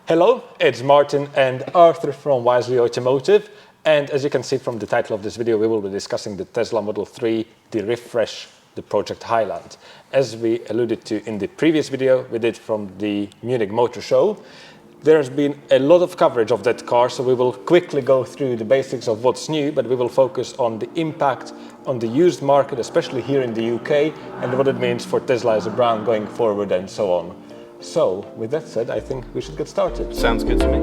Hello, it's Martin and Arthur from Wisely Automotive, and as you can see from the title of this video, we will be discussing the Tesla Model 3, the refresh, the Project Highland. As we alluded to in the previous video we did from the Munich Motor Show, there's been a lot of coverage of that car, so we will quickly go through the basics of what's new, but we will focus on the impact on the used market, especially here in the UK, and what it means for Tesla as a brand going forward and so on. So, with that said, I think we should get started. Sounds good to me.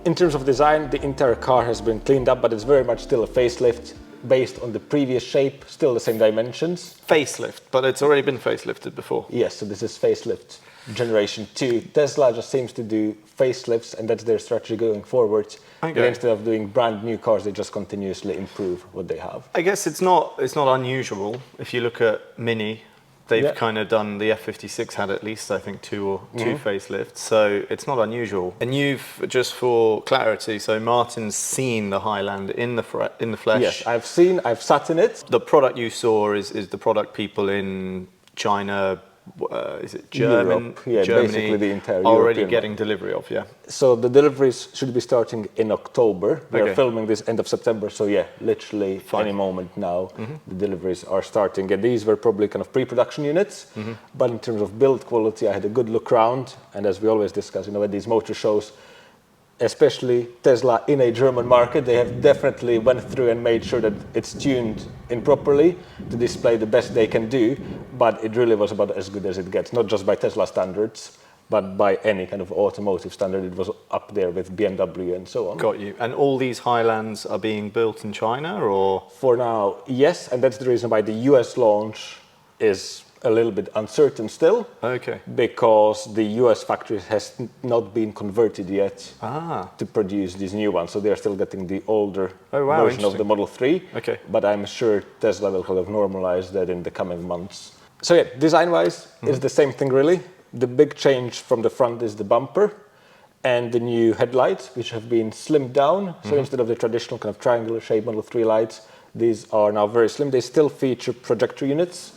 In terms of design, the entire car has been cleaned up, but it's very much still a facelift based on the previous shape, still the same dimensions. Facelift, but it's already been facelifted before. Yes, so this is facelift generation 2. Tesla just seems to do facelifts, and that's their strategy going forward. Okay. Instead of doing brand new cars, they just continuously improve what they have. I guess it's not unusual. If you look at Mini, they've kind of done, the F56 had at least, I think, two facelifts, so it's not unusual. And you've, just for clarity, so Martin's seen the Highland in the flesh. Yes, I've sat in it. The product you saw is the product people in China, is it German? Europe. Yeah, Germany, basically the entire already European getting delivery of, yeah. So the deliveries should be starting in October. We're filming this end of September, so yeah, literally any moment now the deliveries are starting. And these were probably kind of pre-production units, but in terms of build quality, I had a good look around. And as we always discuss, at these motor shows, especially Tesla in a German market, they have definitely went through and made sure that it's tuned in properly to display the best they can do, but it really was about as good as it gets, not just by Tesla standards, but by any kind of automotive standard. It was up there with BMW and so on. Got you. And all these Highlands are being built in China, or? For now, yes, and that's the reason why the US launch is a little bit uncertain still. Okay. Because the US factory has not been converted yet to produce these new ones. So they're still getting the older version of the Model 3. Okay. But I'm sure Tesla will kind of normalize that in the coming months. So yeah, design-wise, it's the same thing really. The big change from the front is the bumper and the new headlights, which have been slimmed down. So instead of the traditional kind of triangular shaped Model 3 lights, these are now very slim. They still feature projector units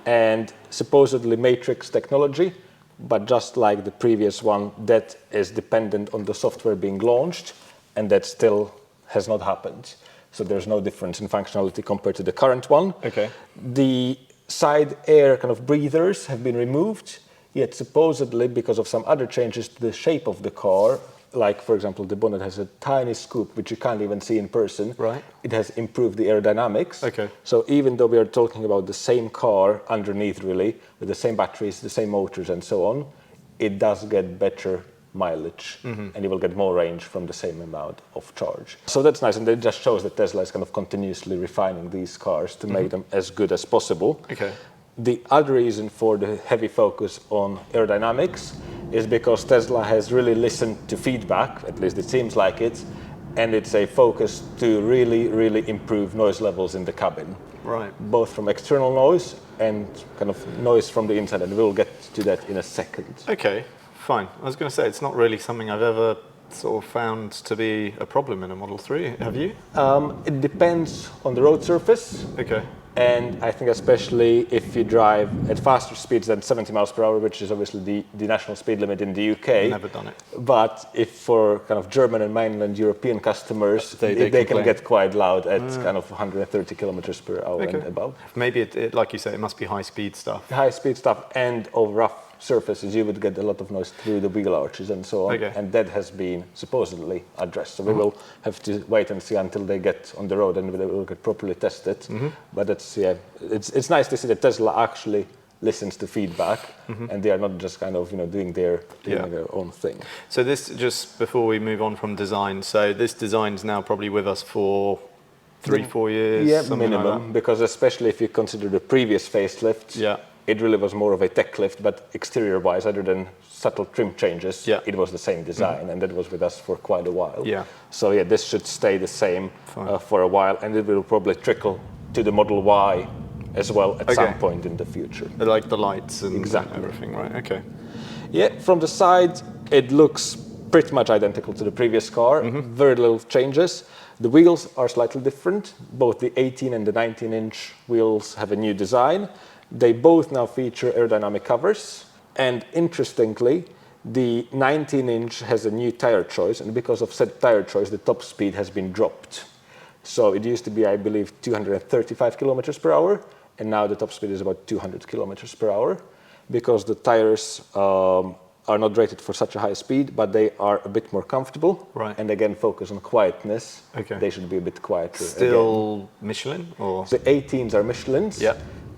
and supposedly matrix technology, but just like the previous one, that is dependent on the software being launched, and that still has not happened. So there's no difference in functionality compared to the current one. Okay. The side air kind of breathers have been removed, yet supposedly because of some other changes to the shape of the car, like for example the bonnet has a tiny scoop which you can't even see in person. Right. It has improved the aerodynamics. Okay. So even though we are talking about the same car underneath really, with the same batteries, the same motors and so on, it does get better mileage and you will get more range from the same amount of charge. So that's nice, and it just shows that Tesla is kind of continuously refining these cars to make them as good as possible. Okay. The other reason for the heavy focus on aerodynamics is because Tesla has really listened to feedback, at least it seems like it, and it's a focus to really improve noise levels in the cabin. Right. Both from external noise and kind of noise from the inside, and we'll get to that in a second. Okay, fine. I was going to say, it's not really something I've ever sort of found to be a problem in a Model 3, have you? It depends on the road surface. Okay. And I think especially if you drive at faster speeds than 70 miles per hour, which is obviously the national speed limit in the UK. Never done it. But if for kind of German and mainland European customers, they can get quite loud at kind of 130 kilometers per hour and above. Maybe it, like you say, it must be high speed stuff. High speed stuff, and over rough surfaces you would get a lot of noise through the wheel arches and so on. Okay. And that has been supposedly addressed. So we will have to wait and see until they get on the road and they will get properly tested. But it's nice to see that Tesla actually listens to feedback and they are not just kind of doing their own thing. So this, just before we move on from design, so this design's now probably with us for 3-4 years? Yeah, minimum, like, because especially if you consider the previous facelift, it really was more of a tech lift, but exterior-wise, other than subtle trim changes, it was the same design, and that was with us for quite a while. So yeah, this should stay the same for a while, and it will probably trickle to the Model Y as well at some point in the future. Like the lights and everything, right? Okay. Yeah, from the side, it looks pretty much identical to the previous car, very little changes. The wheels are slightly different. Both the 18 and the 19-inch wheels have a new design. They both now feature aerodynamic covers. And interestingly, the 19-inch has a new tire choice, and because of said tire choice, the top speed has been dropped. So it used to be, I believe, 235 kilometers per hour, and now the top speed is about 200 kilometers per hour, because the tires are not rated for such a high speed, but they are a bit more comfortable. Right. And again, focus on quietness. Okay. They should be a bit quieter. Still again. Michelin, or? The 18s are Michelins, Yeah.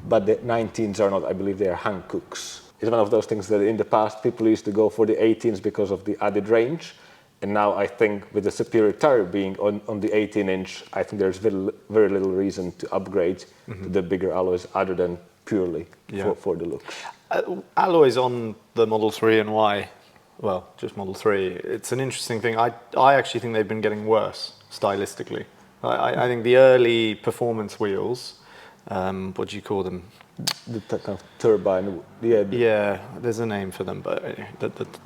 but the 19s are not. I believe they are Hankooks. It's one of those things that in the past people used to go for the 18s because of the added range. And now I think with the superior tire being on the 18-inch, I think there's very little reason to upgrade to the bigger alloys other than purely for the looks. Alloys on the Model 3 and Y, well, just Model 3, it's an interesting thing. I actually think they've been getting worse stylistically. I think the early performance wheels, what do you call them? The kind of turbine, Yeah, there's a name for them, but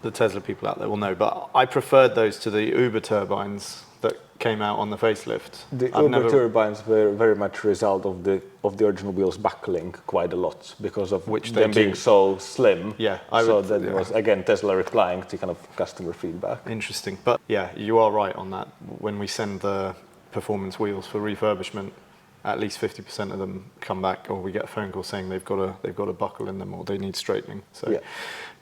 the Tesla people out there will know. But I preferred those to the Uber turbines that came out on the facelift. The Uber turbines were very much a result of the original wheels buckling quite a lot because of them being so slim. Yeah, that was again Tesla replying to kind of customer feedback. Interesting, but yeah, you are right on that. When we send the performance wheels for refurbishment, at least 50% of them come back, or we get a phone call saying they've got a buckle in them or they need straightening. So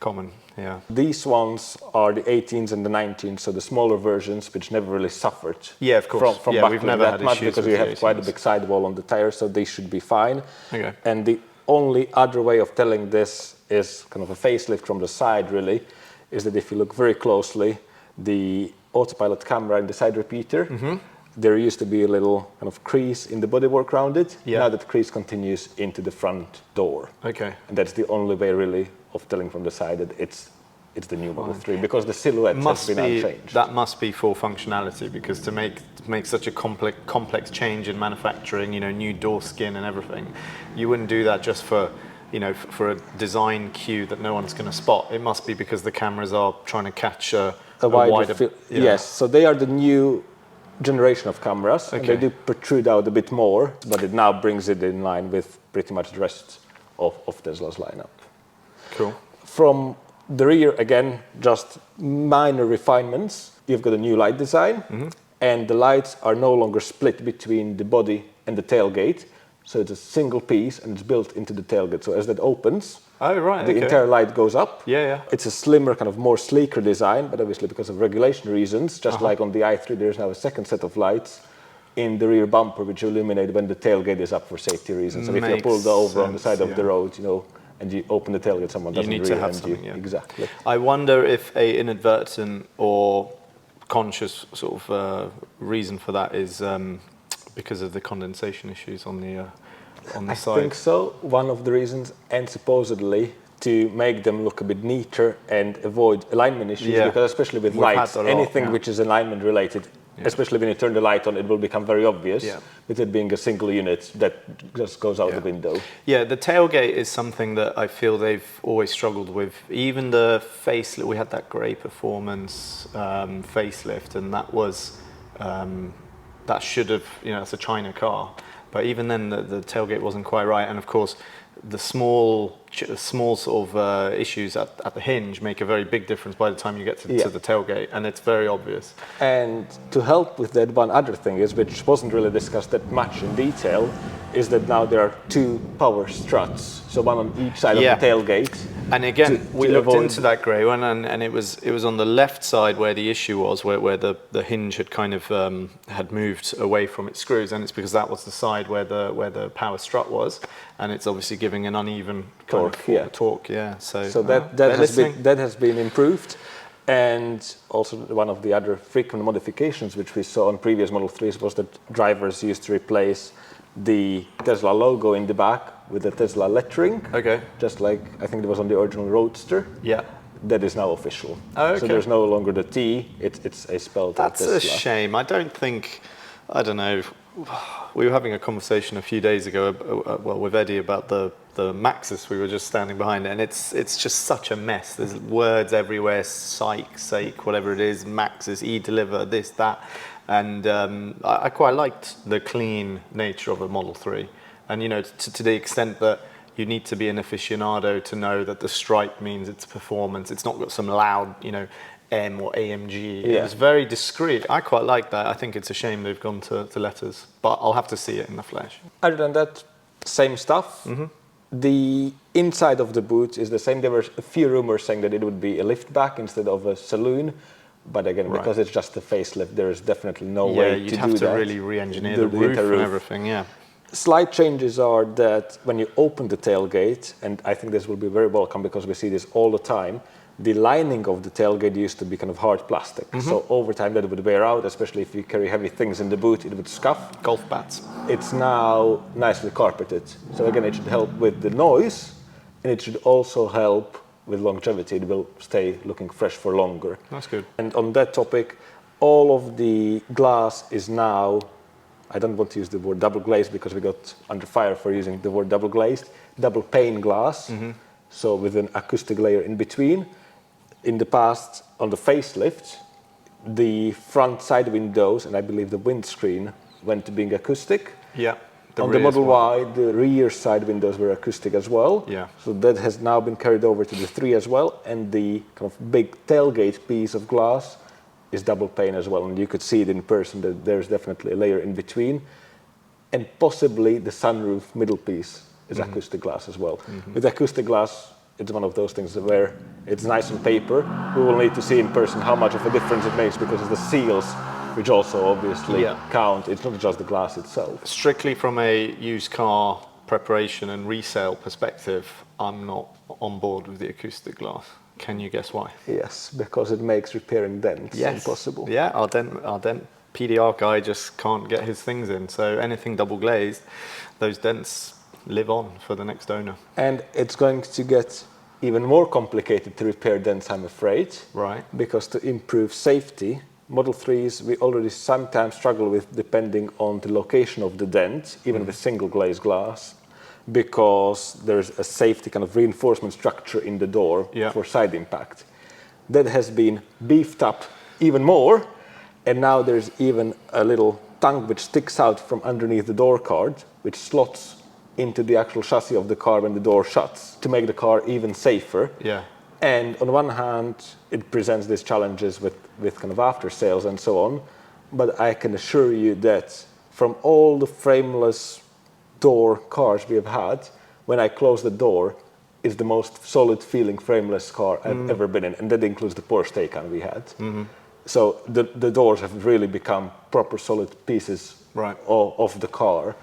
common, yeah. These ones are the 18s and the 19s, so the smaller versions, which never really suffered. Yeah, of course. From we've never that had much issues because you have quite a big sidewall on the tires, so they should be fine. Okay. And the only other way of telling this is kind of a facelift from the side, really, is that if you look very closely, the autopilot camera and the side repeater. There used to be a little kind of crease in the bodywork around it. Yeah. Now that crease continues into the front door. Okay. And that's the only way really of telling from the side that it's the new Model 3 because the silhouette has been unchanged. That must be for functionality, because to make such a complex change in manufacturing, new door skin and everything, you wouldn't do that just for a design cue that no one's going to spot. It must be because the cameras are trying to catch a wider Yes, so they are the new generation of cameras, and they do protrude out a bit more, but it now brings it in line with pretty much the rest of Tesla's lineup. Cool. From the rear, again, just minor refinements. You've got a new light design, and the lights are no longer split between the body and the tailgate, so it's a single piece and it's built into the tailgate. So as that opens, the entire light goes up. Yeah. It's a slimmer, kind of more sleeker design, but obviously because of regulation reasons, just like on the i3, there's now a second set of lights in the rear bumper which illuminate when the tailgate is up for safety reasons. So if you're pulled over on the side of the road, and you open the tailgate, someone doesn't need to have something. Exactly. I wonder if a inadvertent or conscious sort of reason for that is because of the condensation issues on the side. I think so. One of the reasons, and supposedly to make them look a bit neater and avoid alignment issues, because especially with lights, anything which is alignment related, especially when you turn the light on, it will become very obvious. With it being a single unit that just goes out the window. Yeah, the tailgate is something that I feel they've always struggled with. Even the facelift, we had that grey performance facelift, and that was that should have, it's a China car. But even then, the tailgate wasn't quite right, and of course, the small sort of issues at the hinge make a very big difference by the time you get to the tailgate, and it's very obvious. And to help with that, one other thing is, which wasn't really discussed that much in detail, is that now there are two power struts, so one on each side of the tailgate. And again, we looked into that grey one, and it was on the left side where the issue was, where the hinge had kind of had moved away from its screws, and it's because that was the side where the power strut was, and it's obviously giving an uneven torque. So that has been improved. And also one of the other frequent modifications which we saw on previous Model 3s was that drivers used to replace the Tesla logo in the back with the Tesla lettering. Just like I think it was on the original Roadster. That is now official. So there's no longer the T, it's a spell. That's a shame. I don't think I don't know. We were having a conversation a few days ago, with Eddie about the Maxus. We were just standing behind it, and it's just such a mess. There's words everywhere, psych, sake, whatever it is, Maxus, e-deliver, this, that. And I quite liked the clean nature of a Model 3. And, you know, to the extent that you need to be an aficionado to know that the stripe means it's performance. It's not got some loud, you know, M or AMG. Yeah. It was very discreet. I quite like that. I think it's a shame they've gone to letters, but I'll have to see it in the flesh. Other than that, same stuff. The inside of the boot is the same. There were a few rumors saying that it would be a liftback instead of a saloon, but again, because it's just a facelift, there is definitely no way to do that. You'd have to really re-engineer the roof and everything, yeah. Slight changes are that when you open the tailgate, and I think this will be very welcome because we see this all the time, the lining of the tailgate used to be kind of hard plastic. So over time that would wear out, especially if you carry heavy things in the boot, it would scuff. Golf bats. It's now nicely carpeted. So again, it should help with the noise, and it should also help with longevity. It will stay looking fresh for longer. That's good. And on that topic, all of the glass is now, I don't want to use the word double glazed because we got under fire for using the word double glazed, double pane glass, so with an acoustic layer in between. In the past, on the facelift, the front side windows and I believe the windscreen went to being acoustic. Yeah. On the Model Y, the rear side windows were acoustic as well. Yeah. So that has now been carried over to the 3 as well, and the kind of big tailgate piece of glass is double pane as well, and you could see it in person that there's definitely a layer in between, and possibly the sunroof middle piece is acoustic glass as well. With acoustic glass, it's one of those things where it's nice on paper. We will need to see in person how much of a difference it makes because of the seals, which also obviously count. It's not just the glass itself. Strictly from a used car preparation and resale perspective, I'm not on board with the acoustic glass. Can you guess why? Yes, because it makes repairing dents impossible. Yeah, our dent PDR guy just can't get his things in. So anything double glazed, those dents live on for the next owner. And it's going to get even more complicated to repair dents, I'm afraid. Right. Because to improve safety, Model 3s we already sometimes struggle with depending on the location of the dent, even with single glazed glass, because there's a safety kind of reinforcement structure in the door for side impact. That has been beefed up even more, and now there's even a little tongue which sticks out from underneath the door card, which slots into the actual chassis of the car when the door shuts to make the car even safer. Yeah. And on one hand, it presents these challenges with kind of after sales and so on, but I can assure you that from all the frameless door cars we have had, when I close the door, it's the most solid feeling frameless car I've ever been in, and that includes the Porsche Taycan we had. So the doors have really become proper solid pieces of the car.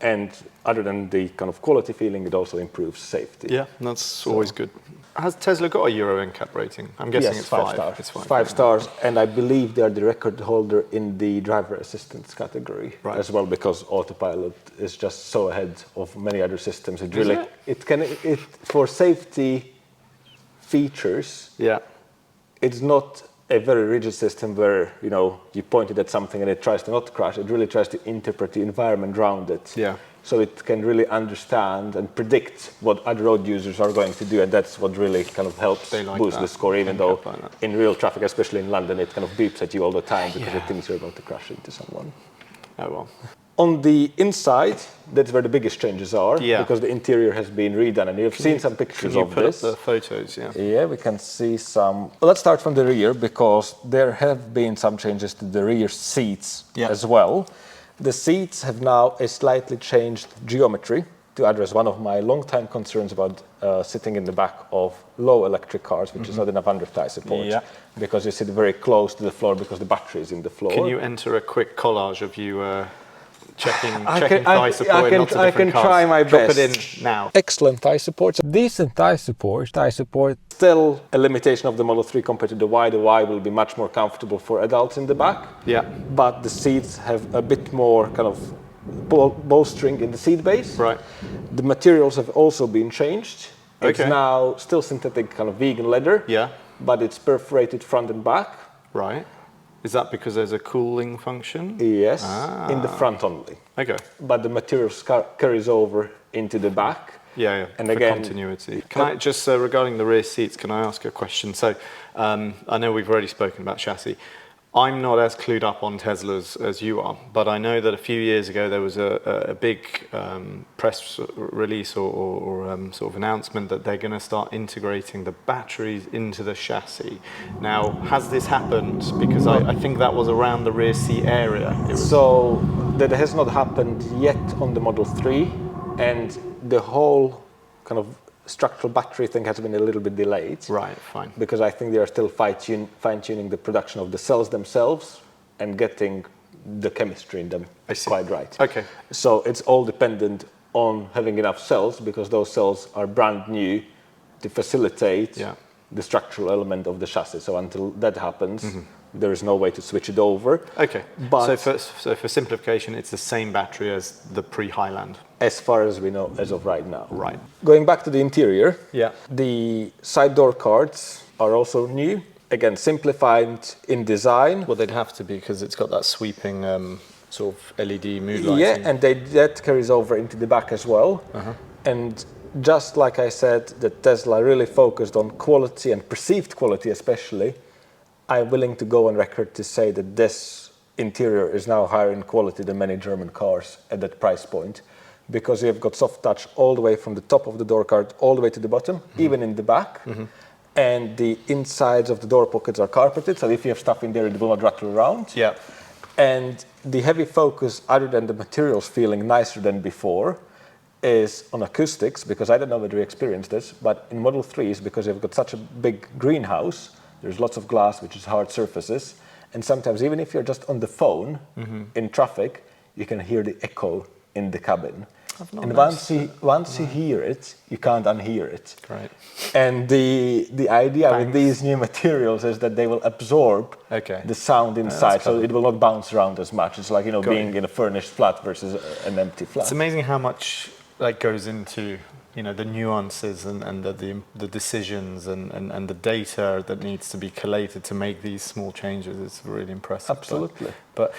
And other than the kind of quality feeling, it also improves safety. Yeah, that's always good. Has Tesla got a Euro NCAP rating? I'm guessing it's 5 stars. It's 5. 5 stars, and I believe they are the record holder in the driver assistance category as well, because autopilot is just so ahead of many other systems. It really, it for safety features. Yeah, it's not a very rigid system where you point it at something and it tries to not crash. It really tries to interpret the environment around it. Yeah. So it can really understand and predict what other road users are going to do, and that's what really kind of helps boost the score, even though in real traffic, especially in London, it kind of beeps at you all the time because it thinks you're going to crash into someone. Oh well. On the inside, that's where the biggest changes are, because the interior has been redone, and you've seen some pictures of this. Can you put up the photos, Yeah, we can see some. Well, let's start from the rear, because there have been some changes to the rear seats as well. The seats have now a slightly changed geometry to address one of my long-time concerns about sitting in the back of low electric cars, which is not enough under-thigh support, because you sit very close to the floor because the battery is in the floor. Can you enter a quick collage of you checking thigh support in lots of different cars? I can try my best. Drop it in now. Excellent thigh support. Decent thigh support. Still a limitation of the Model 3 compared to the Y. The Y will be much more comfortable for adults in the back. Yeah. But the seats have a bit more kind of bowstring in the seat base. Right. The materials have also been changed. It's now still synthetic kind of vegan leather. Yeah. But it's perforated front and back. Right. Is that because there's a cooling function? Yes, in the front only. Okay. But the material carries over into the back. Yeah, and for again, continuity. Can I just, regarding the rear seats, can I ask a question? So I know we've already spoken about chassis. I'm not as clued up on Teslas as you are, but I know that a few years ago there was a big press release or sort of announcement that they're going to start integrating the batteries into the chassis. Now, has this happened? Because I think that was around the rear seat area. So that has not happened yet on the Model 3, and the whole kind of structural battery thing has been a little bit delayed. Right, fine. Because I think they are still fine-tuning the production of the cells themselves and getting the chemistry in them quite right. Okay. So it's all dependent on having enough cells, because those cells are brand new to facilitate the structural element of the chassis. So until that happens, there is no way to switch it over. Okay. But so for simplification, it's the same battery as the pre-Highland. As far as we know, as of right now. Right. Going back to the interior, yeah, the side door cards are also new. Again, simplified in design. Well, they'd have to be, because it's got that sweeping sort of LED mood lighting. Yeah, and that carries over into the back as well. And just like I said, that Tesla really focused on quality and perceived quality especially. I'm willing to go on record to say that this interior is now higher in quality than many German cars at that price point, because you've got soft touch all the way from the top of the door card all the way to the bottom, even in the back. And the insides of the door pockets are carpeted, so if you have stuff in there, it will not rattle around. Yeah. And the heavy focus, other than the materials feeling nicer than before, is on acoustics, because I don't know whether you experienced this, but in Model 3s, because you've got such a big greenhouse, there's lots of glass, which is hard surfaces, and sometimes even if you're just on the phone in traffic, you can hear the echo in the cabin. And once you hear it, you can't unhear it. Right. And the idea with these new materials is that they will absorb the sound inside, so it will not bounce around as much. It's like, being in a furnished flat versus an empty flat. It's amazing how much goes into the nuances and the decisions and the data that needs to be collated to make these small changes. It's really impressive. Absolutely. But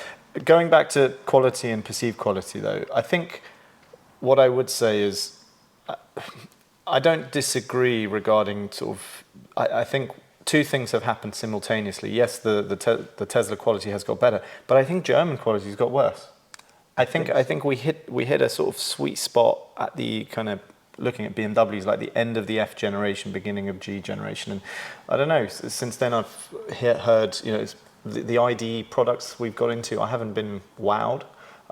going back to quality and perceived quality, though, I think what I would say is I don't disagree regarding sort of. I think two things have happened simultaneously. Yes, the Tesla quality has got better, but I think German quality has got worse. I think we hit a sort of sweet spot at the kind of, looking at BMWs, like the end of the F generation, beginning of G generation, and I don't know. Since then, I've heard the IDE products we've got into. I haven't been wowed.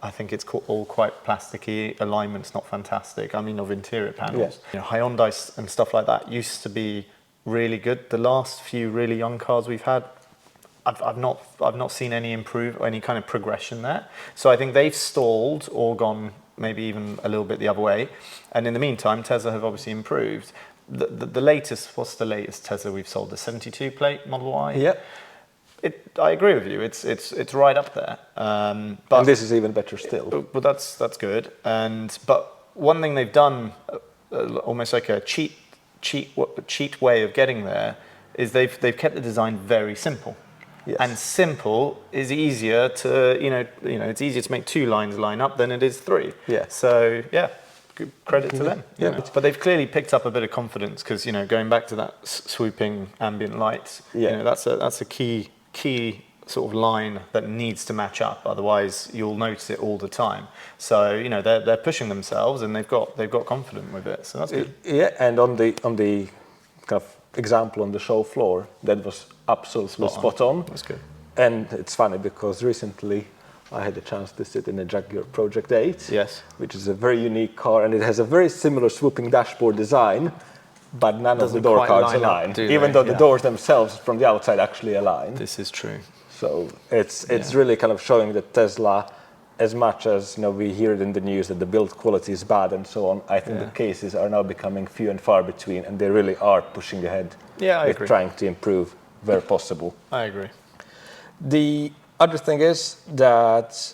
I think it's all quite plasticky. Alignment's not fantastic. I mean, of interior panels, Hyundai and stuff like that used to be really good. The last few really young cars we've had, I've not seen any any kind of progression there. So I think they've stalled or gone maybe even a little bit the other way. And in the meantime, Tesla have obviously improved. The latest, what's the latest Tesla we've sold? The 72 plate Model Y? Yeah. I agree with you. It's right up there. But and this is even better still. But that's good. But one thing they've done, almost like a cheat way of getting there, is they've kept the design very simple. Yes. And simple is easier to it's easier to make two lines line up than it is three. Yeah. So good credit to them. Yeah. But they've clearly picked up a bit of confidence, because going back to that swooping ambient light, that's a key sort of line that needs to match up. Otherwise, you'll notice it all the time. So they're pushing themselves, and they've got confidence with it. So that's good. Yeah, and on the kind of example on the show floor, that was absolutely spot on. That's good. And it's funny because recently I had the chance to sit in a Jaguar Project 8, yes, which is a very unique car, and it has a very similar swooping dashboard design, but none of the door cards align, even though the doors themselves from the outside actually align. This is true. So it's really kind of showing that Tesla, as much as we hear it in the news that the build quality is bad and so on, I think the cases are now becoming few and far between, and they really are pushing ahead with trying to improve where possible. I agree. The other thing is that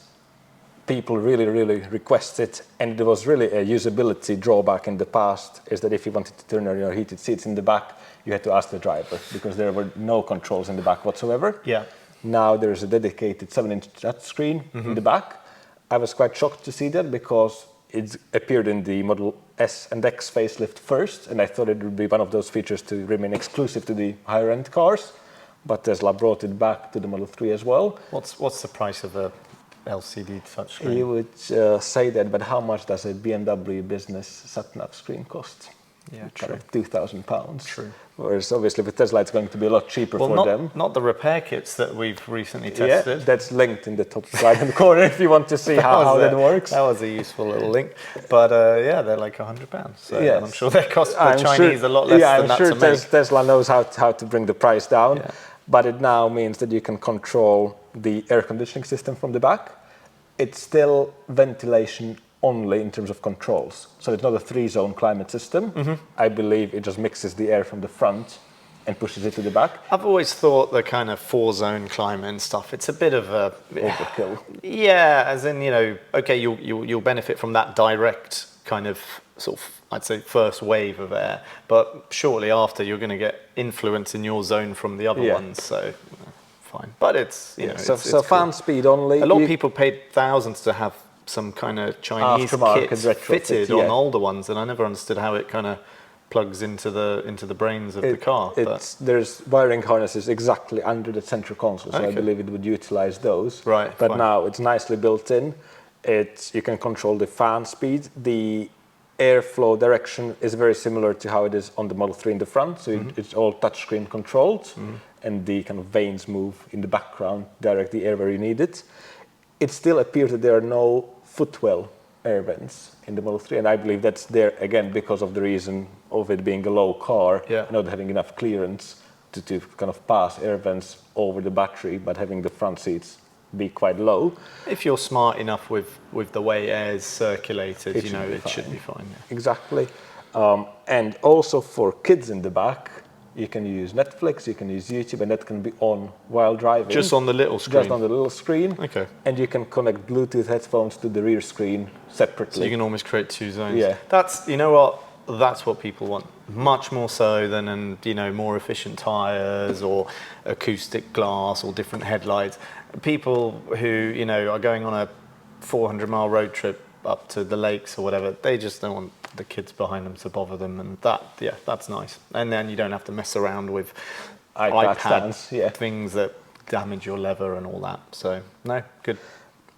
people really, really requested, and there was really a usability drawback in the past, is that if you wanted to turn on your heated seats in the back, you had to ask the driver, because there were no controls in the back whatsoever. Yeah. Now there's a dedicated 7-inch touchscreen in the back. I was quite shocked to see that because it appeared in the Model S and X facelift first, and I thought it would be one of those features to remain exclusive to the higher-end cars. But Tesla brought it back to the Model 3 as well. What's the price of a LCD touchscreen? You would say that, but how much does a BMW business sat-nav screen cost? Yeah, true. £2,000. True. Whereas obviously with Tesla it's going to be a lot cheaper for them. Not the repair kits that we've recently tested. Yeah, that's linked in the top right-hand corner if you want to see how that works. That was a useful little link. But yeah, they're like £100. So yes. I'm sure they cost the Chinese a lot less than that to make. I'm sure Tesla knows how to bring the price down. Yeah. But it now means that you can control the air conditioning system from the back. It's still ventilation only in terms of controls. So it's not a 3-zone climate system. I believe it just mixes the air from the front and pushes it to the back. I've always thought the kind of 4-zone climate and stuff, it's a bit of a... overkill. Yeah, as in, okay, you'll benefit from that direct kind of sort of, I'd say, first wave of air. But shortly after, you're going to get influence in your zone from the other ones. So fine. But it's, so it's fan cool. speed only. A lot of people paid thousands to have some kind of Chinese kit fitted on older ones, and I never understood how it kind of plugs into the brains of the car. There's wiring harnesses exactly under the central console, so I believe it would utilize those. Right. But now it's nicely built in. You can control the fan speed. The airflow direction is very similar to how it is on the Model 3 in the front, so it's all touchscreen controlled, and the kind of vanes move in the background, direct the air where you need it. It still appears that there are no footwell air vents in the Model 3, and I believe that's there again because of the reason of it being a low car, not having enough clearance to kind of pass air vents over the battery, but having the front seats be quite low. If you're smart enough with the way air is circulated, it should be fine. Yeah. Exactly. And also for kids in the back, you can use Netflix, you can use YouTube, and that can be on while driving. Just on the little screen? Just on the little screen. Okay. And you can connect Bluetooth headphones to the rear screen separately. So you can almost create 2 zones. Yeah. That's what people want. Much more so than more efficient tyres or acoustic glass or different headlights. People who, are going on a 400-mile road trip up to the lakes or whatever, they just don't want the kids behind them to bother them, and that's nice. And then you don't have to mess around with iPad things that damage your leather and all that. So no, good.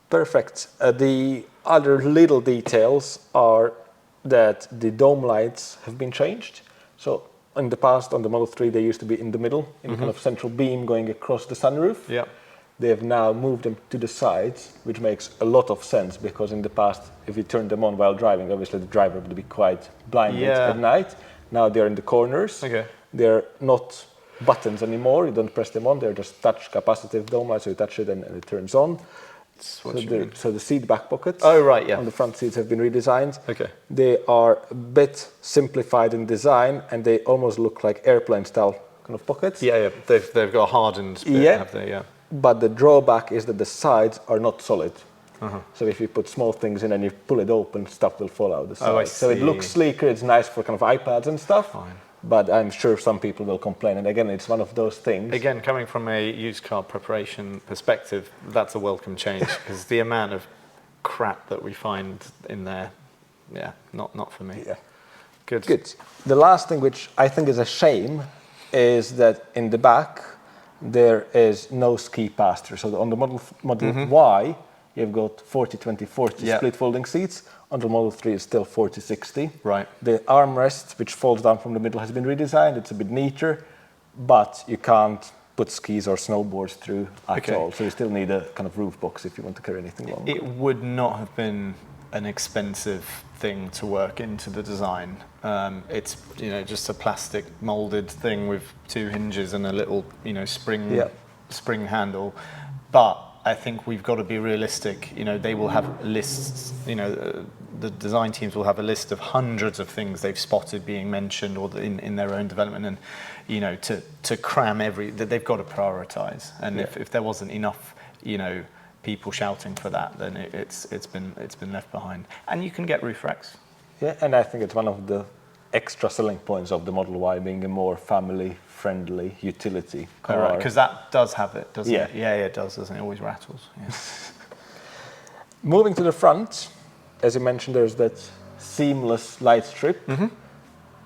Perfect. The other little details are that the dome lights have been changed. So in the past on the Model 3 they used to be in the middle, in a kind of central beam going across the sunroof. Yeah. They have now moved them to the sides, which makes a lot of sense because in the past, if you turned them on while driving, obviously the driver would be quite blinded at night. Now they're in the corners. Okay. They're not buttons anymore. You don't press them on. They're just touch capacitive dome lights. So you touch it and it turns on. So the seat back pockets on the front seats have been redesigned. Okay. They are a bit simplified in design and they almost look like airplane style kind of pockets. Yeah. They've got a hardened bit, have they? Yeah. But the drawback is that the sides are not solid. So if you put small things in and you pull it open, stuff will fall out the side. So it looks sleeker, it's nice for kind of iPads and stuff. Fine. But I'm sure some people will complain. And again, it's one of those things. Again, coming from a used car preparation perspective, that's a welcome change because the amount of crap that we find in there, not for me. Yeah. Good. The last thing which I think is a shame is that in the back, there is no ski pass-through. So on the Model Y, you've got 40-20-40 split folding seats. On the Model 3, it's still 40-60. Right. The armrest, which folds down from the middle, has been redesigned. It's a bit neater, but you can't put skis or snowboards through at all. So you still need a kind of roof box if you want to carry anything long. It would not have been an expensive thing to work into the design. It's just a plastic molded thing with 2 hinges and a little spring handle. But I think we've got to be realistic. They will have lists. The design teams will have a list of hundreds of things they've spotted being mentioned or in their own development, and to cram they've got to prioritize. And if there wasn't enough, people shouting for that, then it's been left behind. And you can get roof racks. Yeah, and I think it's one of the extra selling points of the Model Y being a more family-friendly utility car. Right, because that does have it, doesn't Yeah. it? Yeah, it does, doesn't it? It always rattles. Yeah. Moving to the front, as you mentioned, there's that seamless light strip,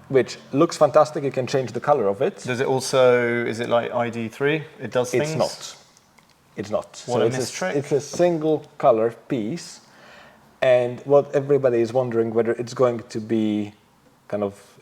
which looks fantastic. You can change the color of it. Does it also, is it like ID3? It does things? It's not. It's not. What a mistrick. It's a single color piece. And what everybody is wondering whether it's going to be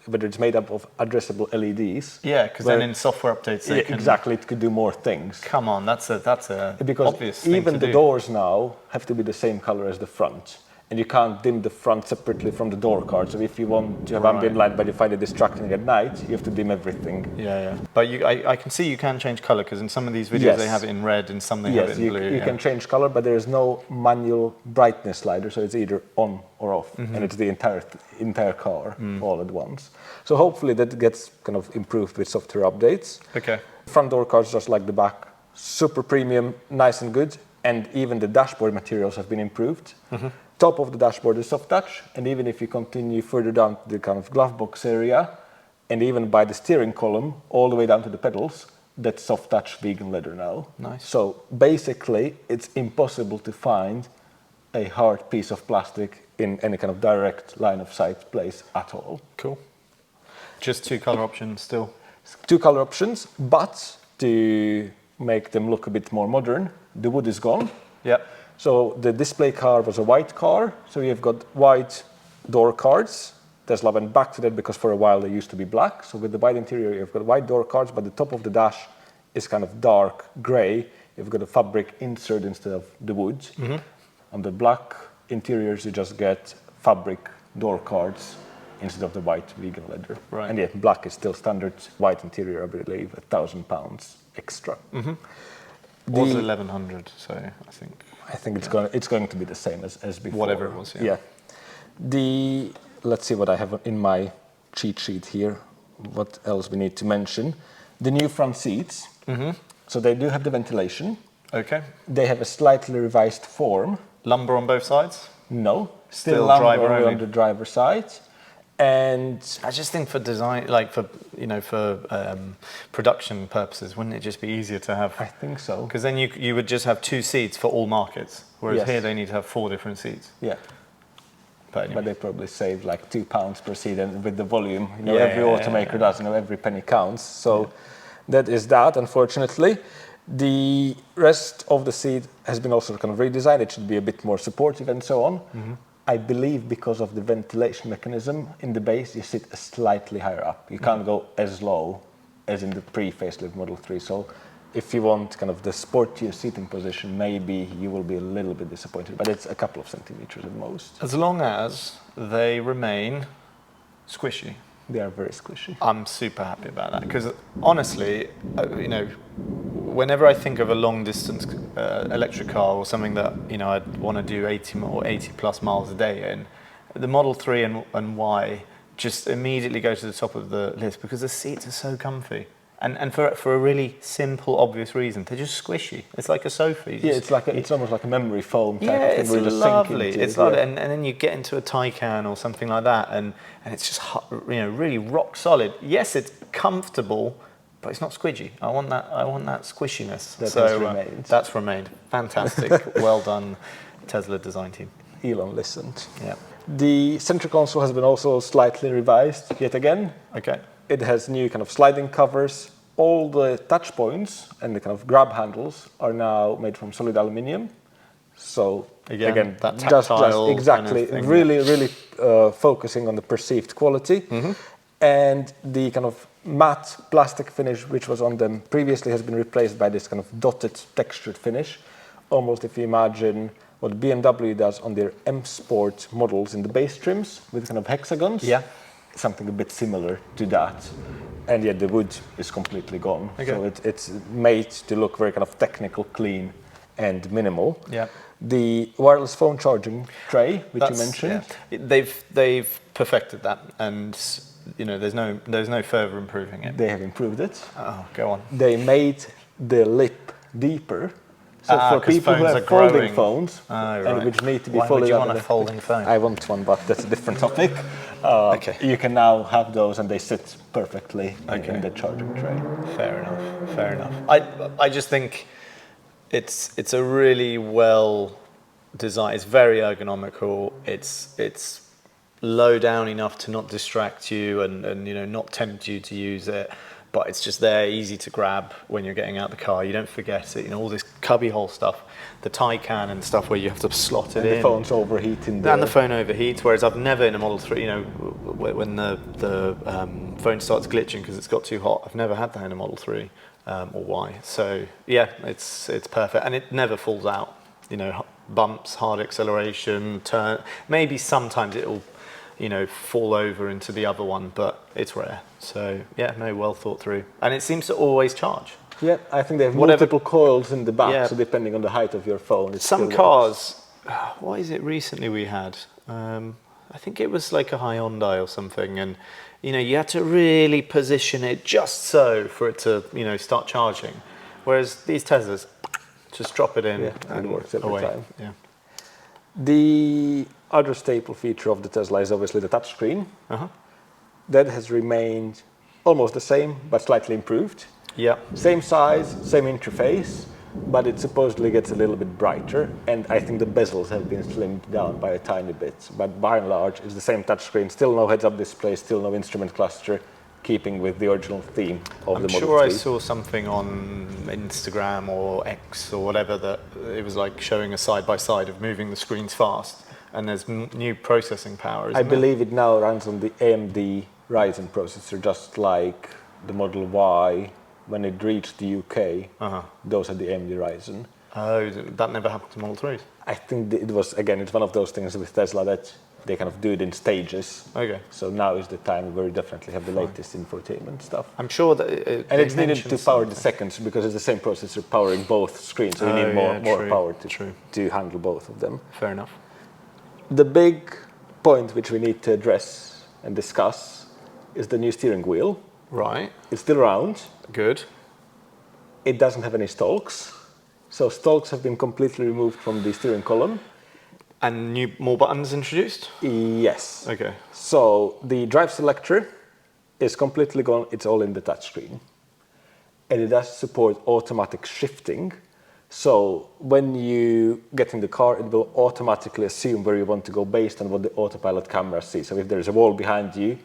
whether it's made up of addressable LEDs. Yeah, because then in software updates they can... Exactly, it could do more things. Come on, that's a because obvious thing even to the do. doors now have to be the same color as the front. And you can't dim the front separately from the door card. So if you want to have ambient light but you find it distracting at night, you have to dim everything. Yeah. But I can see you can change color, because in some of these videos they have it in red and some they have it in blue. You can change color, but there is no manual brightness slider, so it's either on or off, and it's the entire car all at once. So hopefully that gets kind of improved with software updates. Okay. Front door cards, just like the back, super premium, nice and good, and even the dashboard materials have been improved. Top of the dashboard is soft touch, and even if you continue further down to the kind of glove box area, and even by the steering column, all the way down to the pedals, that's soft touch vegan leather now. Nice. So basically, it's impossible to find a hard piece of plastic in any kind of direct line of sight place at all. Cool. Just 2 color options still. 2 color options, but to make them look a bit more modern, the wood is gone. Yep. So the display car was a white car, so you've got white door cards. Tesla went back to that because for a while they used to be black. So with the white interior, you've got white door cards, but the top of the dash is kind of dark gray. You've got a fabric insert instead of the wood. On the black interiors, you just get fabric door cards instead of the white vegan leather. Right. And yet black is still standard. White interior, I believe, £1,000 extra. Was 1,100, so I think it's going to be the same as before. Whatever it was, yeah. Let's see what I have in my cheat sheet here. What else we need to mention? The new front seats. So they do have the ventilation. Okay. They have a slightly revised form. Lumbar on both sides? No, Still lumbar driver only only. on the driver's side. And I just think for design, like for production purposes, wouldn't it just be easier to have? I think so. Because then you would just have 2 seats for all markets, whereas Yes. here they need to have 4 different seats. Yeah. But anyway. But they probably save like £2 per seat, and with the volume, Yeah, every automaker does, every penny counts. So that is that, unfortunately. The rest of the seat has been also kind of redesigned. It should be a bit more supportive and so on. I believe because of the ventilation mechanism in the base, you sit slightly higher up. You can't go as low as in the pre-facelift Model 3. So if you want kind of the sportier seating position, maybe you will be a little bit disappointed, but it's a couple of centimeters at most. As long as they remain squishy. They are very squishy. I'm super happy about that, because honestly, whenever I think of a long distance electric car or something that I'd want to do 80 plus miles a day in, the Model 3 and Y just immediately go to the top of the list because the seats are so comfy. And for a really simple, obvious reason, they're just squishy. It's like a sofa. It's almost like a memory foam type of thing. It's where you just lovely. sink into It's lovely, and then you get into a Taycan or something like that, and it's just really rock solid. Yes, it's comfortable, but it's not squidgy. I want that squishiness. That has remained. That's remained. Fantastic. Well done, Tesla design team. Elon listened. Yeah. The center console has been also slightly revised yet again. Okay. It has new kind of sliding covers. All the touch points and the kind of grab handles are now made from solid aluminium. So again that just tactile exactly, kind of thing, really focusing on the perceived quality. And the kind of matte plastic finish, which was on them previously, has been replaced by this kind of dotted textured finish. Almost if you imagine what BMW does on their M Sport models in the base trims with kind of hexagons. Yeah. Something a bit similar to that. And yet the wood is completely gone. Okay. So it's made to look very kind of technical, clean and minimal. Yeah. The wireless phone charging tray, which you mentioned. Yeah. They've perfected that, and there's no further improving it. They have improved it. Oh, go on. They made the lip deeper, So for 'cause people who phones have are folding growing. phones Right. and which need to be Why folded would you up want in a folding phone? I want one, but that's a different topic. Okay. You can now have those, and they sit perfectly in the charging tray. Fair enough. Fair enough. I just think it's a really well designed. It's very ergonomical. It's low down enough to not distract you and not tempt you to use it. But it's just there, easy to grab when you're getting out the car. You don't forget it. All this cubbyhole stuff, the tie can and stuff where you have to slot it in. The phone's overheating. And the phone overheats. Whereas I've never in a Model 3, when the phone starts glitching because it's got too hot. I've never had that in a Model 3 or Y. So yeah, it's perfect, and it never falls out. Bumps, hard acceleration, turn. Maybe sometimes it'll fall over into the other one, but it's rare. So yeah, no, well thought through. And it seems to always charge. Yeah, I think they have multiple coils in the back, so depending on the height of your phone, it's some cars, what is it recently we had? I think it was like a Hyundai or something, and you had to really position it just so for it to start charging. Whereas these Teslas, just drop it in and it works every time. Yeah. The other staple feature of the Tesla is obviously the touchscreen. That has remained almost the same, but slightly improved. Yeah. Same size, same interface, but it supposedly gets a little bit brighter. And I think the bezels have been slimmed down by a tiny bit. But by and large, it's the same touchscreen. Still no heads-up display, still no instrument cluster, keeping with the original theme of the Model 3. I'm sure I saw something on Instagram or X or whatever that it was like showing a side-by-side of moving the screens fast. And there's new processing power, isn't I believe it now runs on the AMD Ryzen processor, just like the Model Y. When it reached the UK, those had the AMD Ryzen. Oh, that never happened to Model 3s? I think it was, again, it's one of those things with Tesla that they kind of do it in stages. Okay. So now is the time where we definitely have the latest infotainment stuff. I'm sure that and it's needed to power the seconds because it's the same processor powering both screens, so you need more power to handle both of them. Fair enough. The big point which we need to address and discuss is the new steering wheel. Right. It's still around. Good. It doesn't have any stalks. So stalks have been completely removed from the steering column. And more buttons introduced? Yes. Okay. So the drive selector is completely gone. It's all in the touchscreen. And it does support automatic shifting. So when you get in the car, it will automatically assume where you want to go based on what the autopilot camera sees. So if there's a wall behind you,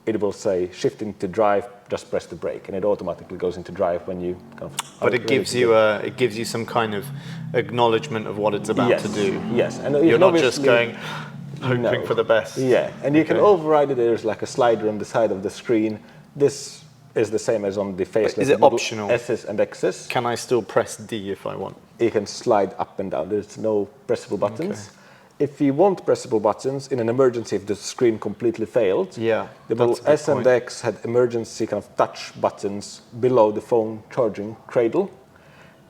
it will say shifting to drive, just press the brake, and it automatically goes into drive when you kind of. But it gives you some kind of acknowledgement of what it's about to do. Yes, and you're not just going hoping for the best. Yeah, and you can override it. There's like a slider on the side of the screen. This is the same as on the Facelift. Is it optional? S's and X's. Can I still press D if I want? You can slide up and down. There's no pressable buttons. Okay. If you want pressable buttons in an emergency, if the screen completely failed, the Model S and X had emergency kind of touch buttons below the phone charging cradle.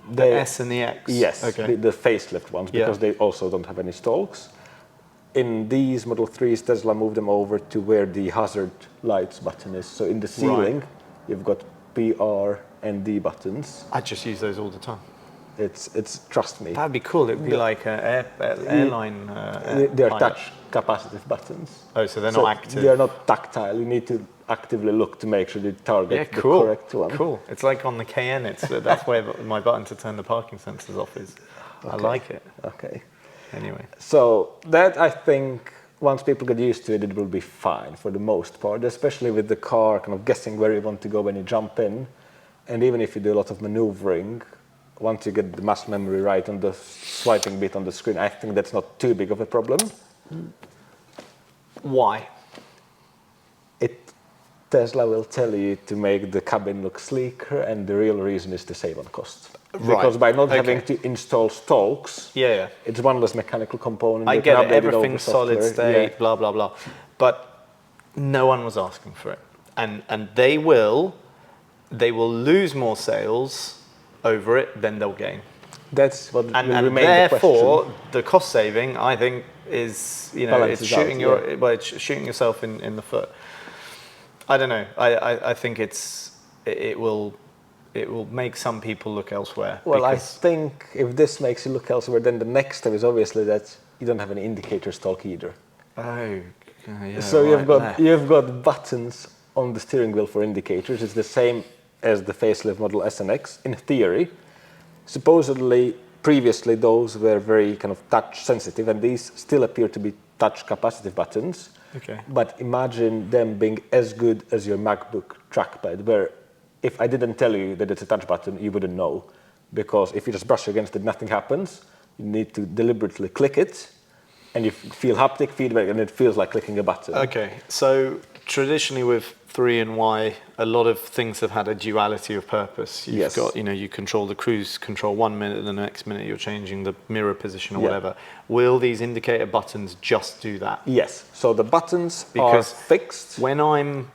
The S and the X? Yes, the Facelift ones, because they also don't have any stalks. In these Model 3s, Tesla moved them over to where the hazard lights button is. So in the ceiling, you've got PR and D buttons. I just use those all the time. It's trust me. That'd be cool. It'd be like an airline. They're touch capacitive buttons. Oh, so they're not active. They're not tactile. You need to actively look to make sure you target the correct one. Cool. It's like on the Cayenne. That's where my button to turn the parking sensors off is. I like it. Okay. Anyway. So that, I think, once people get used to it, it will be fine for the most part, especially with the car kind of guessing where you want to go when you jump in. And even if you do a lot of maneuvering, once you get the muscle memory right on the swiping bit on the screen, I think that's not too big of a problem. Why? Tesla will tell you to make the cabin look sleeker, and the real reason is to save on cost. Because by not having to install stalks, it's one less mechanical component. I get it, everything's solid state, blah, blah, blah. But no one was asking for it. And they will lose more sales over it than they'll gain. That's what will remain the question. And therefore, the cost saving, I think, is, it's shooting it's shooting yourself in the foot. I don't know. I think it will it will make some people look elsewhere. Well, I think if this makes you look elsewhere, then the next step is obviously that you don't have any indicator stalk either. Oh, yeah. So right, you've got buttons on the steering wheel for indicators. It's the same as the facelift model S and X in theory. Supposedly, previously those were very kind of touch sensitive, and these still appear to be touch capacitive buttons. Okay. But imagine them being as good as your MacBook trackpad, where if I didn't tell you that it's a touch button, you wouldn't know. Because if you just brush against it, nothing happens. You need to deliberately click it, and you feel haptic feedback, and it feels like clicking a button. Okay, so traditionally with 3 and Y, a lot of things have had a duality of purpose. You've got, you control the cruise control 1 minute, and the next minute you're changing the mirror position or whatever. Will these indicator buttons just do that? Yes, so the buttons are fixed. When I'm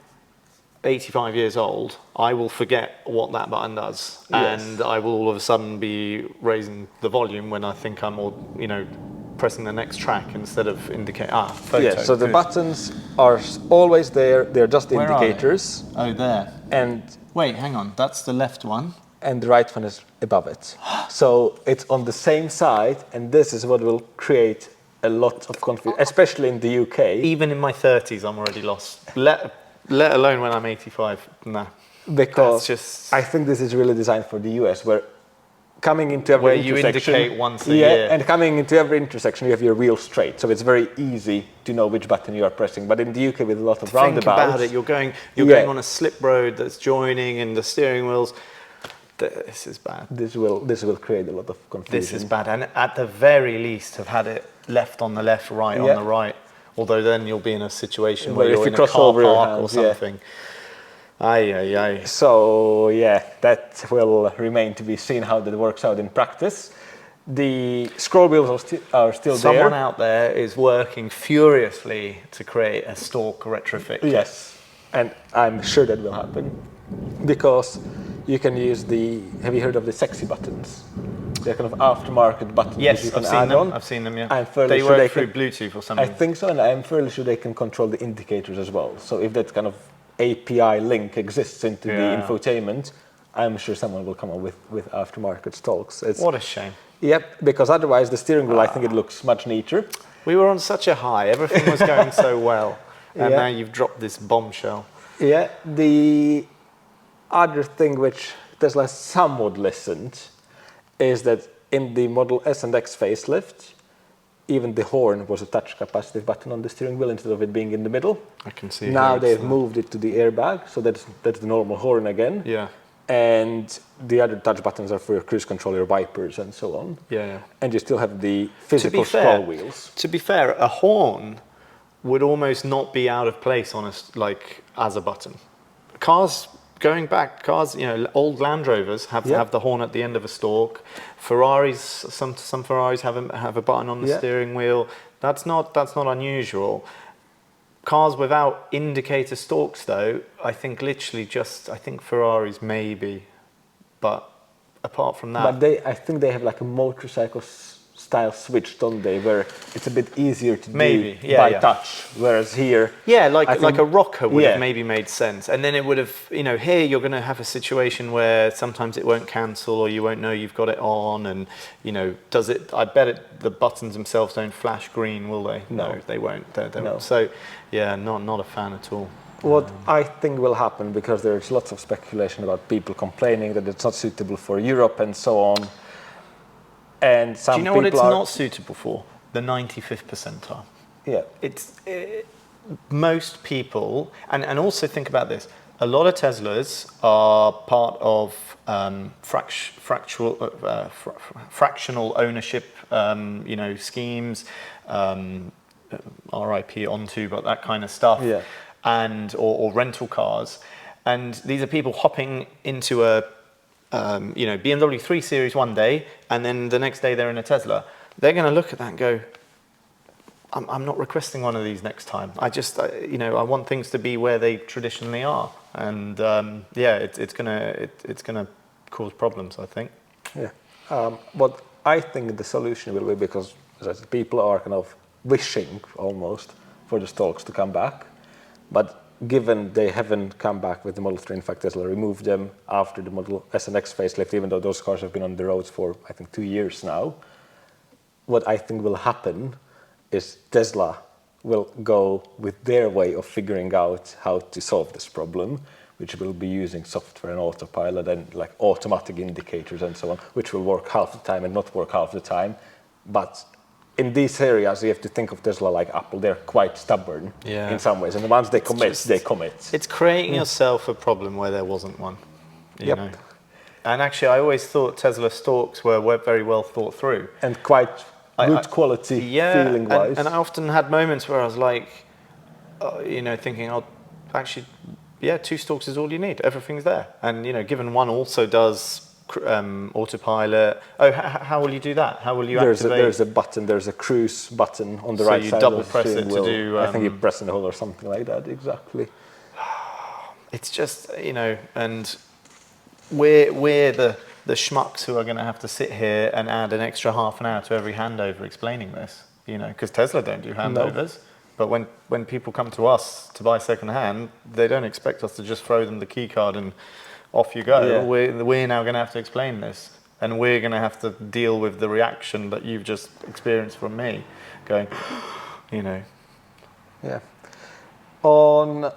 85 years old, I will forget what that button does, and I will all of a sudden be raising the volume when I think I'm all, pressing the next track instead of indicate photo. Yeah, so the buttons are always there. They're just indicators. Oh, there. And wait, hang on. That's the left one. And the right one is above it. So it's on the same side, and this is what will create a lot of confusion, especially in the UK. Even in my 30s, I'm already lost. Let alone when I'm 85. Nah. Because I think this is really designed for the US, where coming into every intersection, you indicate once a year. And coming into every intersection, you have your wheel straight, so it's very easy to know which button you are pressing. But in the UK, with a lot of roundabouts, think about it. You're going on a slip road that's joining, and the steering wheels. This is bad. This will create a lot of confusion. This is bad, and at the very least, have had it left on the left, right on the right. Although then you'll be in a situation where you're in a car park or something. Aye. So that will remain to be seen how that works out in practice. The scroll wheels are still there. Someone out there is working furiously to create a stalk retrofit. Yes, and I'm sure that will happen, because you can use have you heard of the sexy buttons? They're kind of aftermarket buttons. Yes, you can I've seen add on. I've seen them, yeah. I'm fairly they sure work through Bluetooth or something. I think so, and I'm fairly sure they can control the indicators as well. So if that kind of API link exists into the infotainment, I'm sure someone will come up with aftermarket stalks. What a shame. Yep, because otherwise the steering wheel, I think it looks much neater. We were on such a high, everything was going so well, and now you've dropped this bombshell. Yeah, the other thing which Tesla somewhat listened is that in the Model S and X facelift, even the horn was a touch capacitive button on the steering wheel instead of it being in the middle. I can see. Now they've moved it to the airbag, so that's the normal horn again. Yeah. And the other touch buttons are for your cruise control, your wipers, and so on. Yeah. And you still have the physical scroll wheels. To be fair, a horn would almost not be out of place as a button. Cars, old Land Rovers have the horn at the end of a stalk. Ferraris, some Ferraris have a button on the steering wheel. That's not unusual. Cars without indicator stalks, though, I think Ferraris maybe, but apart from that, But I think they have like a motorcycle style switch, don't they? Where it's a bit easier to do by touch, whereas here, like a rocker would have maybe made sense, and then it would have, here you're going to have a situation where sometimes it won't cancel, or you won't know you've got it on, and does it? I bet the buttons themselves don't flash green, will they? No, they won't. They won't. So, not a fan at all. What I think will happen, because there's lots of speculation about people complaining that it's not suitable for Europe and so on. And some Do you know what it's not suitable for? The 95th percentile. Yeah. Most people, and also think about this, a lot of Teslas are part of fractional ownership, schemes, RIP onto, but that kind of stuff, or rental cars. And these are people hopping into a BMW 3 Series one day, and then the next day they're in a Tesla. They're going to look at that and go, I'm not requesting one of these next time. I just, I want things to be where they traditionally are. And it's gonna cause problems, I think. Yeah. What I think the solution will be, because as I said, people are kind of wishing almost for the stalks to come back, but given they haven't come back with the Model 3, in fact, Tesla removed them after the Model S and X facelift, even though those cars have been on the roads for, I think, 2 years now. What I think will happen is Tesla will go with their way of figuring out how to solve this problem, which will be using software and autopilot and like automatic indicators and so on, which will work half the time and not work half the time. But in these areas, you have to think of Tesla like Apple. They're quite stubborn in some ways. And once they commit, they commit. It's creating yourself a problem where there wasn't one. You know? And actually, I always thought Tesla stalks were very well thought through. And quite good quality feeling-wise. And I often had moments where I was like, thinking, actually, 2 stalks is all you need. Everything's there. And, given one also does autopilot. How will you do that? How will you activate? There's a button. There's a cruise button on the right side. So you double of the press it steering to wheel. do. I think you press in the hole or something like that. Exactly. It's just and we're the schmucks who are going to have to sit here and add an extra half an hour to every handover explaining this. Because Tesla don't do handovers. No. But when people come to us to buy second hand, they don't expect us to just throw them the key card and off you go. Yeah. We're now going to have to explain this, and we're going to have to deal with the reaction that you've just experienced from me, going, Yeah. On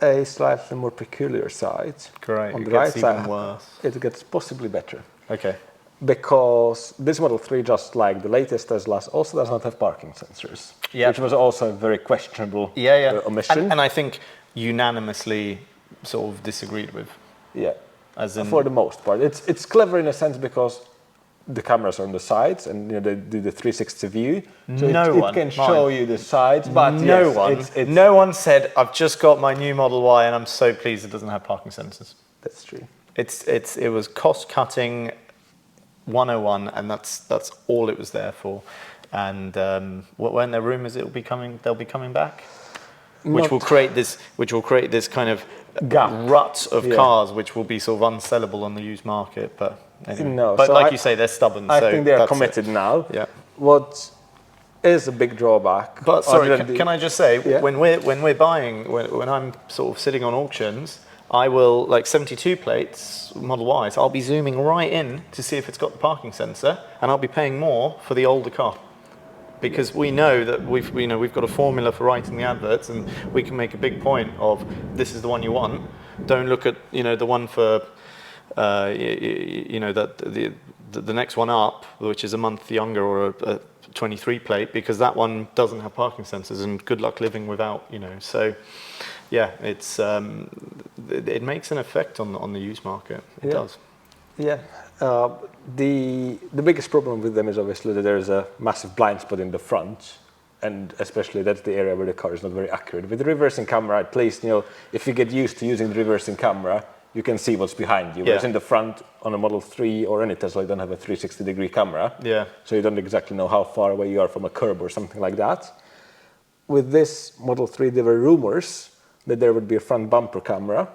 a slightly more peculiar side, correct. On the right side, even worse. It gets possibly better. Okay. Because this Model 3, just like the latest Teslas, also does not have parking sensors, which was also a very questionable omission. And I think unanimously sort of disagreed with. Yeah, as in, for the most part. It's clever in a sense because the cameras are on the sides and they do the 360 view. So it can show you the sides, but no one said, I've just got my new Model Y and I'm so pleased it doesn't have parking sensors. That's true. It was cost cutting 101 and that's all it was there for. And weren't there rumours they'll be coming back? Which will create this kind of rut of cars, which will be sort of unsellable on the used market. But anyway. No, but so like you say, they're stubborn. I think they are committed now. Yeah. What is a big drawback? But sorry, can I just say, when we're buying, when I'm sort of sitting on auctions, I will, like 72 plates, Model Ys, I'll be zooming right in to see if it's got the parking sensor, and I'll be paying more for the older car. Because we know that we've got a formula for writing the adverts, and we can make a big point of this is the one you want. Don't look at the one for the next one up, which is a month younger or a 23 plate, because that one doesn't have parking sensors, and good luck living without. So yeah, it makes an effect on the used market. It does. Yeah. The biggest problem with them is obviously that there is a massive blind spot in the front, and especially that's the area where the car is not very accurate. With the reversing camera, at least, if you get used to using the reversing camera, you can see what's behind you. Whereas in the front, on a Model 3 or any Tesla, you don't have a 360-degree camera. Yeah. So you don't exactly know how far away you are from a curb or something like that. With this Model 3, there were rumors that there would be a front bumper camera.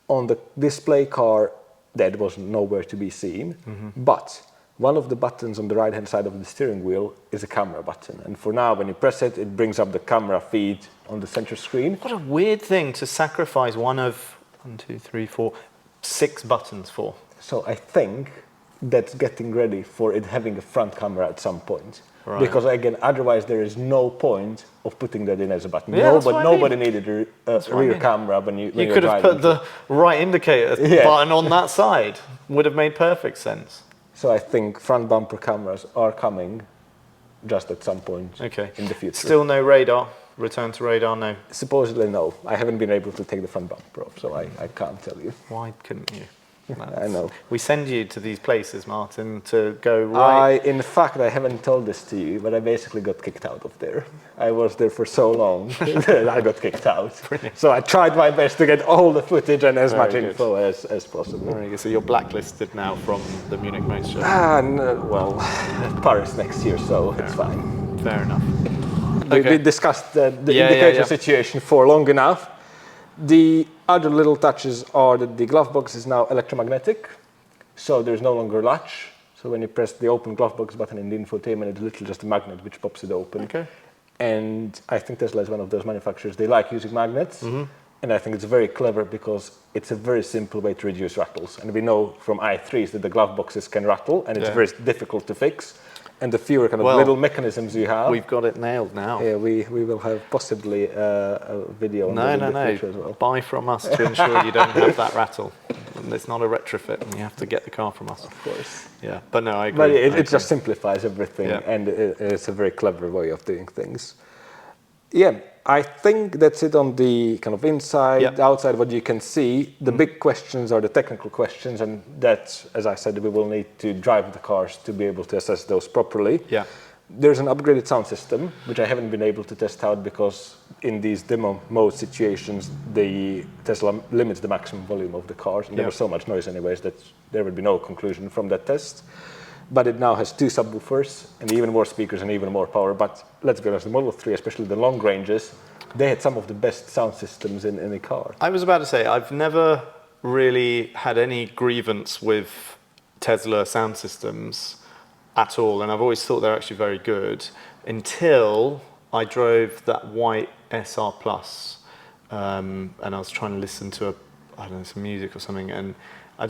On the display car, that was nowhere to be seen. Mm-hmm. But one of the buttons on the right-hand side of the steering wheel is a camera button. And for now, when you press it, it brings up the camera feed on the center screen. What a weird thing to sacrifice one of 6 buttons for. So I think that's getting ready for it having a front camera at some point. Right. Because again, otherwise there is no point of putting that in as a button. Yeah, nobody needed a rear camera when you could have put the right indicator button on that side. Would have made perfect sense. So I think front bumper cameras are coming just at some point in the future. Still no radar. Return to radar, no. Supposedly no. I haven't been able to take the front bumper off, so I can't tell you. Why couldn't you? I know. We send you to these places, Martin, to go right. In fact, I haven't told this to you, but I basically got kicked out of there. I was there for so long that I got kicked out. Brilliant. So I tried my best to get all the footage and as much info as possible. Very good. So you're blacklisted now from the Munich Motor Show? Well, Paris next year, so it's fine. Fair enough. We discussed the indicator situation for long enough. The other little touches are that the glove box is now electromagnetic, so there's no longer latch. So when you press the open glove box button in the infotainment, it's literally just a magnet which pops it open. Okay. And I think Tesla is one of those manufacturers, they like using magnets. And I think it's very clever because it's a very simple way to reduce rattles. And we know from i3s that the glove boxes can rattle, and it's very difficult to fix. And the fewer kind of little mechanisms you have. We've got it nailed now. Yeah, we will have possibly a video on that in the future as well. Buy from us to ensure you don't have that rattle. It's not a retrofit, and you have to get the car from us. Of course. Yeah, but no, I agree. But it just simplifies everything, and it's a very clever way of doing things. Yeah, I think that's it on the kind of inside, outside, what you can see. The big questions are the technical questions, and that, as I said, we will need to drive the cars to be able to assess those properly. Yeah. There's an upgraded sound system, which I haven't been able to test out because in these demo mode situations, the Tesla limits the maximum volume of the cars, and there was so much noise anyways that there would be no conclusion from that test. But it now has 2 subwoofers and even more speakers and even more power. But let's be honest, the Model 3, especially the long ranges, they had some of the best sound systems in any car. I was about to say, I've never really had any grievance with Tesla sound systems at all, and I've always thought they're actually very good until I drove that white SR Plus, and I was trying to listen to some music or something, and I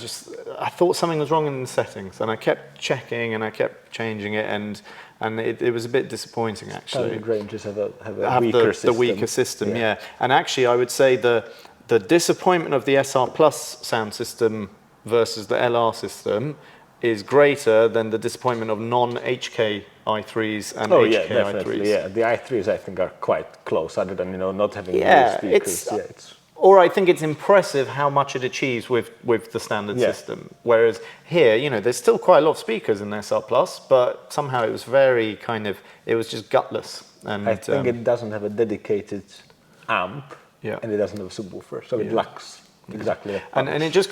thought something was wrong in the settings, and I kept checking and I kept changing it, and it was a bit disappointing actually. Standard ranges have a weaker system. The weaker system, yeah. And actually, I would say the disappointment of the SR Plus sound system versus the LR system is greater than the disappointment of non-HK i3s and HK definitely, i3s. Yeah, the i3s I think are quite close, other than not having new speakers. Or I think it's impressive how much it achieves with the standard system. Whereas here, there's still quite a lot of speakers in SR Plus, but somehow it was very it was just gutless. And I think it doesn't have a dedicated amp, and it doesn't have a subwoofer, so it lacks exactly that punch. And it just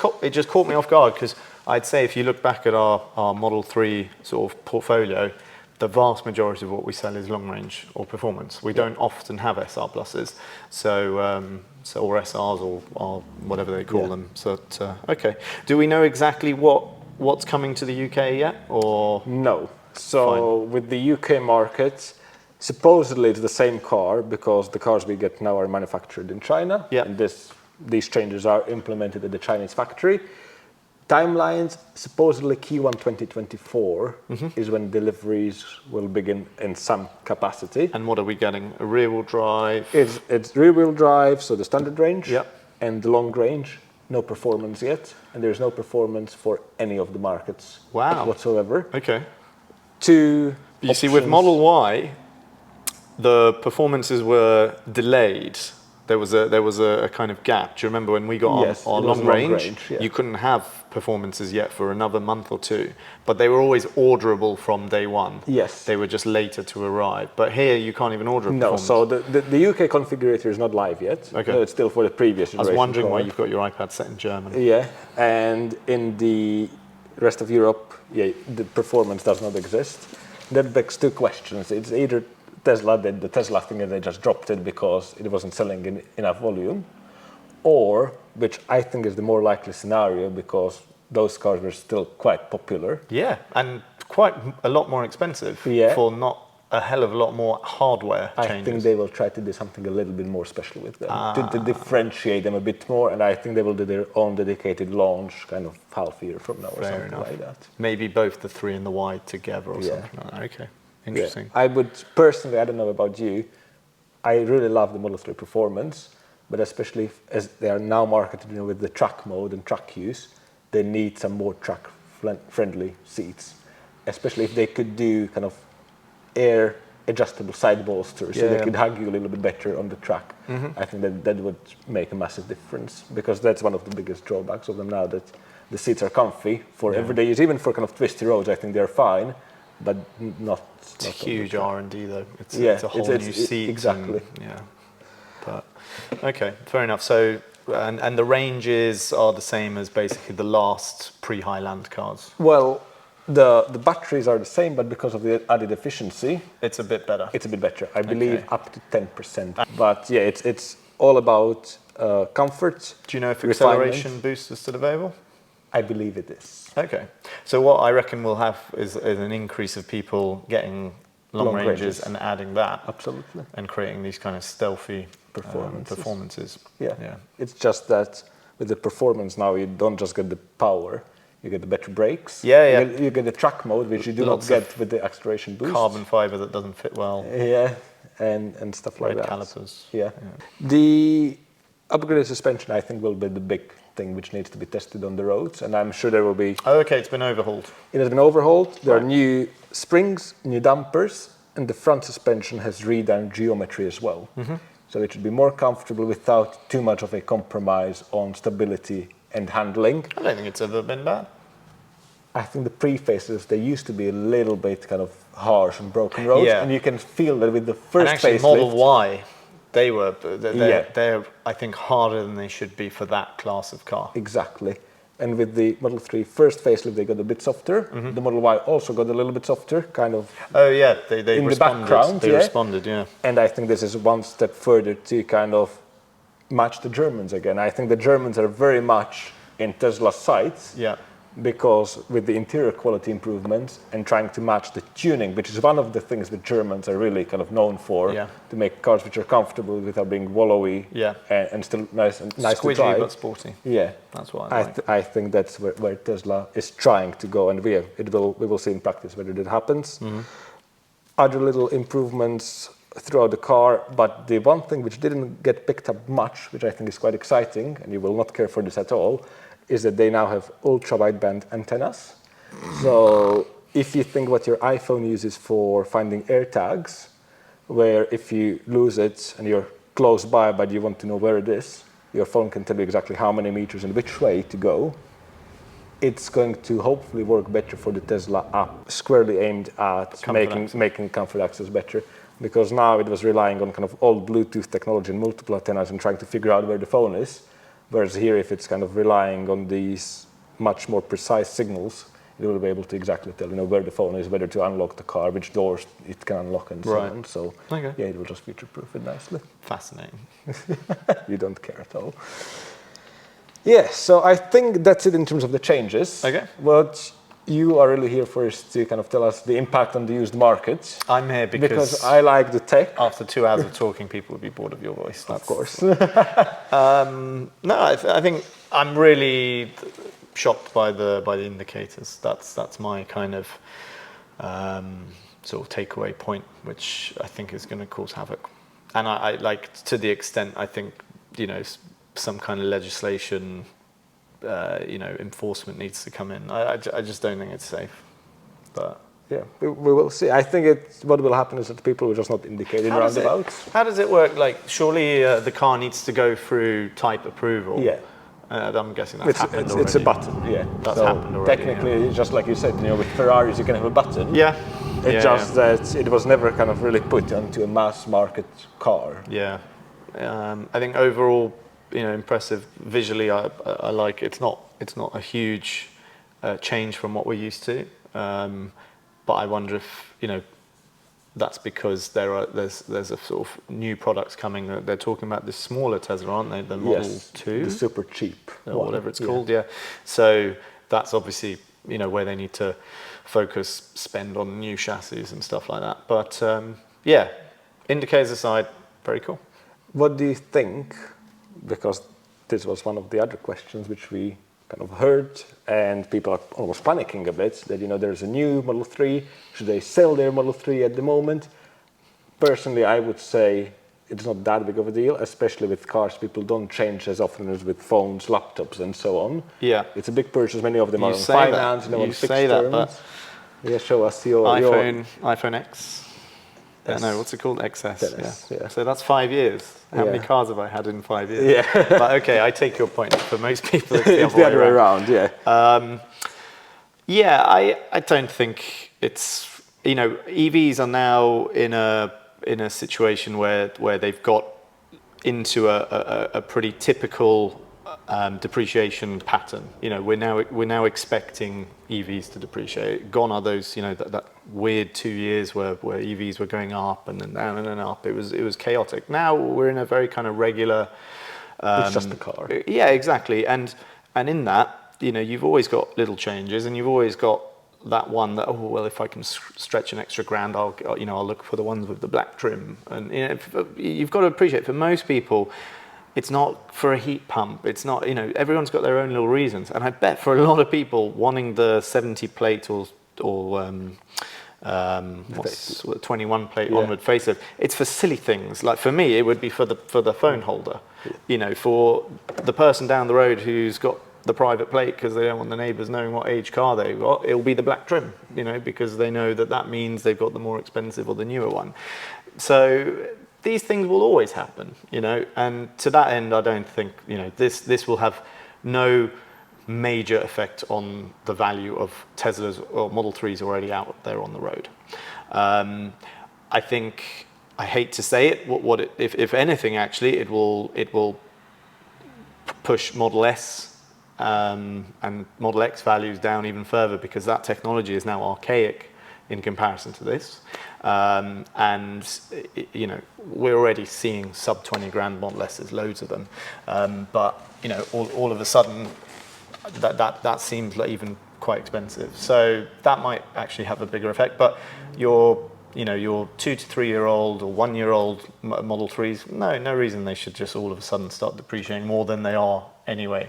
caught me off guard, because I'd say if you look back at our Model 3 sort of portfolio, the vast majority of what we sell is long range or performance. We don't often have SR Pluses, or SRs or whatever they call them. So okay, do we know exactly what's coming to the UK yet, or no? So with the UK market, supposedly it's the same car because the cars we get now are manufactured in China. Yeah. And these changes are implemented at the Chinese factory. Timelines, supposedly Q1 2024 is when deliveries will begin in some capacity. And what are we getting? A rear-wheel drive? It's rear-wheel drive, so the standard range, Yep. and the long range, no performance yet, and there's no performance for any of the markets whatsoever. Okay. You see, with Model Y, the performances were delayed. There was a kind of gap. Do you remember when we got our long range? You couldn't have performances yet for another month or two, but they were always orderable from day one. Yes. They were just later to arrive. But here you can't even order a performance. No, so the UK configurator is not live yet. Okay. No, it's still for the previous generation. I was wondering why you've got your iPad set in German. Yeah, and in the rest of Europe, the performance does not exist. That begs 2 questions. It's either Tesla did the Tesla thing and they just dropped it because it wasn't selling in enough volume, or, which I think is the more likely scenario, because those cars were still quite popular. Yeah, and quite a lot more expensive for not a hell of a lot more hardware changes. I think they will try to do something a little bit more special with them, to differentiate them a bit more, and I think they will do their own dedicated launch kind of half year from now or something like that. Maybe both the 3 and the Y together or something like that. Okay. Interesting. Yeah. I would personally, I don't know about you, I really love the Model 3 performance, but especially as they are now marketed with the truck mode and truck use, they need some more truck-friendly seats, especially if they could do kind of air adjustable side bolsters, so they could hug you a little bit better on the truck. I think that would make a massive difference, because that's one of the biggest drawbacks of them now, that the seats are comfy for everyday use, even for kind of twisty roads. I think they're fine, but not. It's a huge R&D though. It's a whole new seat. Exactly. But okay, fair enough. So and the ranges are the same as basically the last pre-Highland cars. Well, the batteries are the same, but because of the added efficiency, it's a bit better. It's a bit better. I believe up to 10%. But yeah, it's all about comfort. Do you know if acceleration boost is still available? I believe it is. Okay. So what I reckon we'll have is an increase of people getting long ranges and adding that. Absolutely. And creating these kind of stealthy performances. Yeah. It's just that with the performance now, you don't just get the power, you get the better brakes. You get the track mode, which you do not get with the acceleration boost. Carbon fiber that doesn't fit well. Yeah, and stuff like that. Calipers. Yeah. The upgraded suspension, I think, will be the big thing which needs to be tested on the roads, and I'm sure there will be... Oh, okay, it's been overhauled. It has been overhauled. There are new springs, new dampers, and the front suspension has redone geometry as well. So it should be more comfortable without too much of a compromise on stability and handling. I don't think it's ever been bad. I think the pre-faces, they used to be a little bit kind of harsh on broken roads, and you can feel that with the first facelift. Model Y, they're I think harder than they should be for that class of car. Exactly. And with the Model 3 first facelift, they got a bit softer. The Model Y also got a little bit softer, kind of. Oh yeah, they in responded. The background. They responded, yeah. And I think this is one step further to kind of match the Germans again. I think the Germans are very much in Tesla's sights. Yeah. Because with the interior quality improvements and trying to match the tuning, which is one of the things the Germans are really kind of known for, to make cars which are comfortable without being wallowy and still nice to drive. Squidgy but sporty. Yeah, that's what I like. I think that's where Tesla is trying to go, and we will see in practice whether that happens. Other little improvements throughout the car, but the one thing which didn't get picked up much, which I think is quite exciting, and you will not care for this at all, is that they now have ultra-wideband antennas. So if you think what your iPhone uses for finding AirTags, where if you lose it and you're close by but you want to know where it is, your phone can tell you exactly how many meters and which way to go. It's going to hopefully work better for the Tesla app, squarely aimed at making comfort access better. Because now it was relying on kind of old Bluetooth technology and multiple antennas and trying to figure out where the phone is. Whereas here, if it's kind of relying on these much more precise signals, it will be able to exactly tell, where the phone is, whether to unlock the car, which doors it can unlock, and so on. So, it will just future-proof it nicely. Fascinating. You don't care at all. Yeah, so I think that's it in terms of the changes. Okay. What you are really here for is to kind of tell us the impact on the used market. I'm here because I like the tech. After 2 hours of talking, people would be bored of your voice. Of course. No, I think I'm really shocked by the indicators. That's my kind of sort of takeaway point, which I think is going to cause havoc. And I like, to the extent I think some kind of legislation. Enforcement needs to come in. I just don't think it's safe. But yeah, we will see. I think what will happen is that people will just not indicate in roundabouts. How does it work? Like, surely the car needs to go through type approval. Yeah. I'm guessing that's happened already. It's a button. Yeah. That's happened already. Technically, just like you said, with Ferraris you can have a button. Yeah. It's that it was never kind of really put onto a mass market car. Yeah. I think overall, impressive visually. I like it. It's not a huge change from what we're used to, but I wonder if that's because there's a sort of new products coming. They're talking about this smaller Tesla, aren't they? The Model 2, the super cheap, or whatever it's called. Yeah. So that's obviously where they need to focus, spend on new chassis and stuff like that. But indicators aside, very cool. What do you think? Because this was one of the other questions which we kind of heard, and people are almost panicking a bit that there's a new Model 3. Should they sell their Model 3 at the moment? Personally, I would say it's not that big of a deal, especially with cars. People don't change as often as with phones, laptops, and so on. Yeah, it's a big purchase. Many of them are on finance, on fixed terms. Yeah, show us your iPhone X. No, what's it called? XS. Yeah. So that's 5 years. How many cars have I had in 5 years? Yeah. But okay, I take your point. For most people, it's the other way around. Yeah. I don't think it's EVs are now in a situation where they've got into a pretty typical depreciation pattern. We're now expecting EVs to depreciate. Gone are those that weird 2 years where EVs were going up and then down and then up. It was chaotic. Now we're in a very kind of regular. It's just a car. Yeah, exactly. And in that, you've always got little changes, and you've always got that one that, oh well, if I can stretch an extra grand, I'll look for the ones with the black trim. And you've got to appreciate, for most people, it's not for a heat pump. It's not, everyone's got their own little reasons. And I bet for a lot of people, wanting the 70 plate or 21 plate onward facelift, it's for silly things. Like for me, it would be for the phone holder. For the person down the road who's got the private plate because they don't want the neighbours knowing what age car they've got, it'll be the black trim, because they know that means they've got the more expensive or the newer one. So these things will always happen, and to that end, I don't think, this will have no major effect on the value of Teslas or Model 3s already out there on the road. I think, I hate to say it, if anything, actually, it will push Model S and Model X values down even further, because that technology is now archaic in comparison to this. And we're already seeing sub 20 grand Model S's, loads of them. But all of a sudden, that seems like even quite expensive. So that might actually have a bigger effect. But your 2 to 3 year old or 1 year old Model 3s, no reason they should just all of a sudden start depreciating more than they are anyway.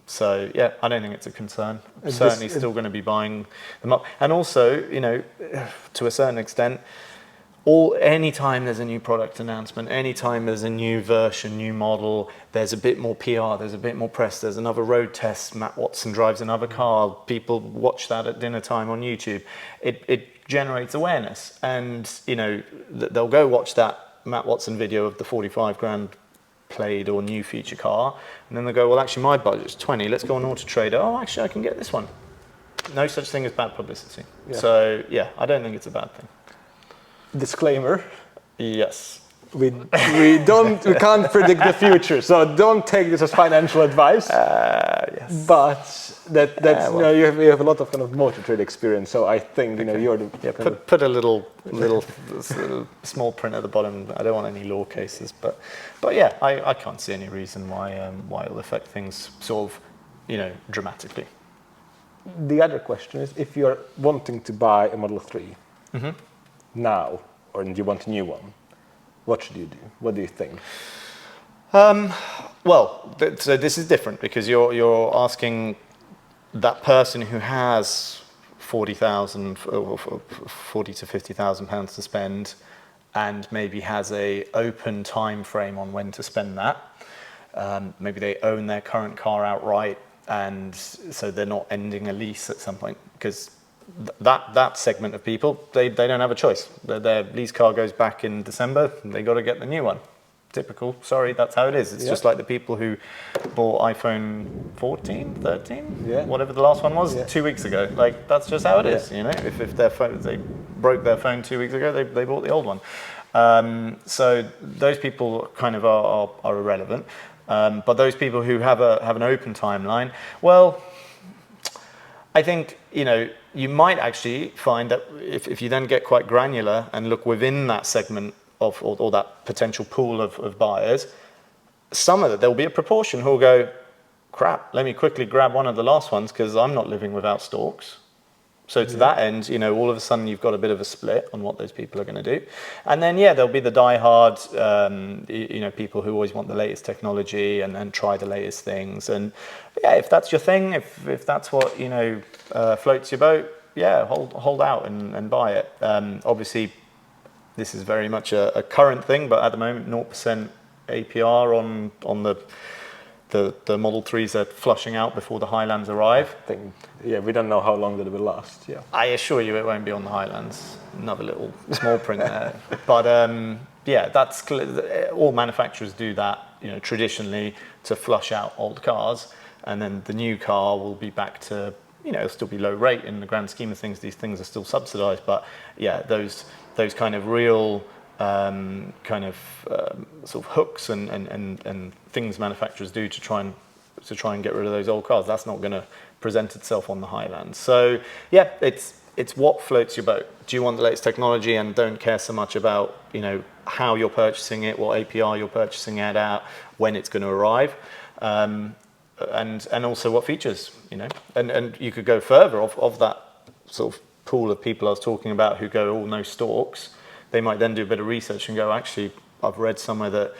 So yeah, I don't think it's a concern. I'm certainly still going to be buying them up. And also, to a certain extent, anytime there's a new product announcement, anytime there's a new version, new model, there's a bit more PR, there's a bit more press, there's another road test, Matt Watson drives another car, people watch that at dinner time on YouTube. It generates awareness, and they'll go watch that Matt Watson video of the 45 grand played or new feature car, and then they'll go, well, actually my budget's 20, let's go on Auto Trader, oh, actually I can get this one. No such thing as bad publicity. Yeah. So yeah, I don't think it's a bad thing. Disclaimer. Yes. We can't predict the future, so don't take this as financial advice. Yes. But you have a lot of kind of motor trade experience, so I think you're the put a little small print at the bottom. I don't want any law cases, but yeah, I can't see any reason why it'll affect things sort of dramatically. The other question is, if you're wanting to buy a Model 3 now, or do you want a new one? What should you do? What do you think? Well, so this is different, because you're asking that person who has 40,000 or 40 to 50,000 pounds to spend, and maybe has a open time frame on when to spend that. Maybe they own their current car outright, and so they're not ending a lease at some point, because that segment of people, they don't have a choice. Their lease car goes back in December, and they got to get the new one. Typical, sorry, that's how it is. It's just like the people who bought iPhone 14, 13, whatever the last one was, 2 weeks ago. Like, that's just how it is, If their phone, they broke their phone 2 weeks ago, they bought the old one. So those people kind of are irrelevant. But those people who have an open timeline, well, I think, you might actually find that if you then get quite granular and look within that segment of or that potential pool of buyers, there'll be a proportion who will go, crap, let me quickly grab one of the last ones because I'm not living without stalks. So to that end, all of a sudden you've got a bit of a split on what those people are going to do. And then, there'll be the diehard, people who always want the latest technology and try the latest things. And if that's your thing, if that's what, floats your boat, hold out and buy it. Obviously, this is very much a current thing, but at the moment, 0% APR on the Model 3s are flushing out before the Highlands arrive. We don't know how long that will last. Yeah, I assure you it won't be on the Highlands. Another little small print there. But that's all manufacturers do that, traditionally to flush out old cars, and then the new car will be back to, it'll still be low rate in the grand scheme of things. These things are still subsidised, but those kind of real sort of hooks and things manufacturers do to try and get rid of those old cars, that's not going to present itself on the Highlands. So it's what floats your boat. Do you want the latest technology and don't care so much about how you're purchasing it, what APR you're purchasing it at, when it's going to arrive, and also what features, and you could go further of sort of pool of people I was talking about who go, oh, no stalks, they might then do a bit of research and go, actually, I've read somewhere that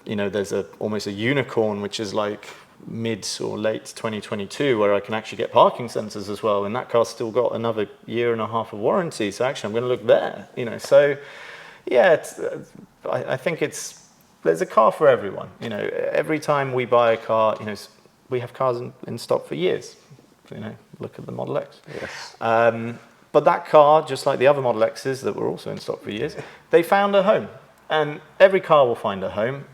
there's almost a unicorn, which is like mid or late 2022, where I can actually get parking sensors as well, and that car's still got another 1.5 years of warranty. So actually, I'm going to look there. So yeah, I think there's a car for everyone. Every time we buy a car, we have cars in stock for years. Look at the Model X. Yes. But that car, just like the other Model X's that were also in stock for years, they found a home, and every car will find a home.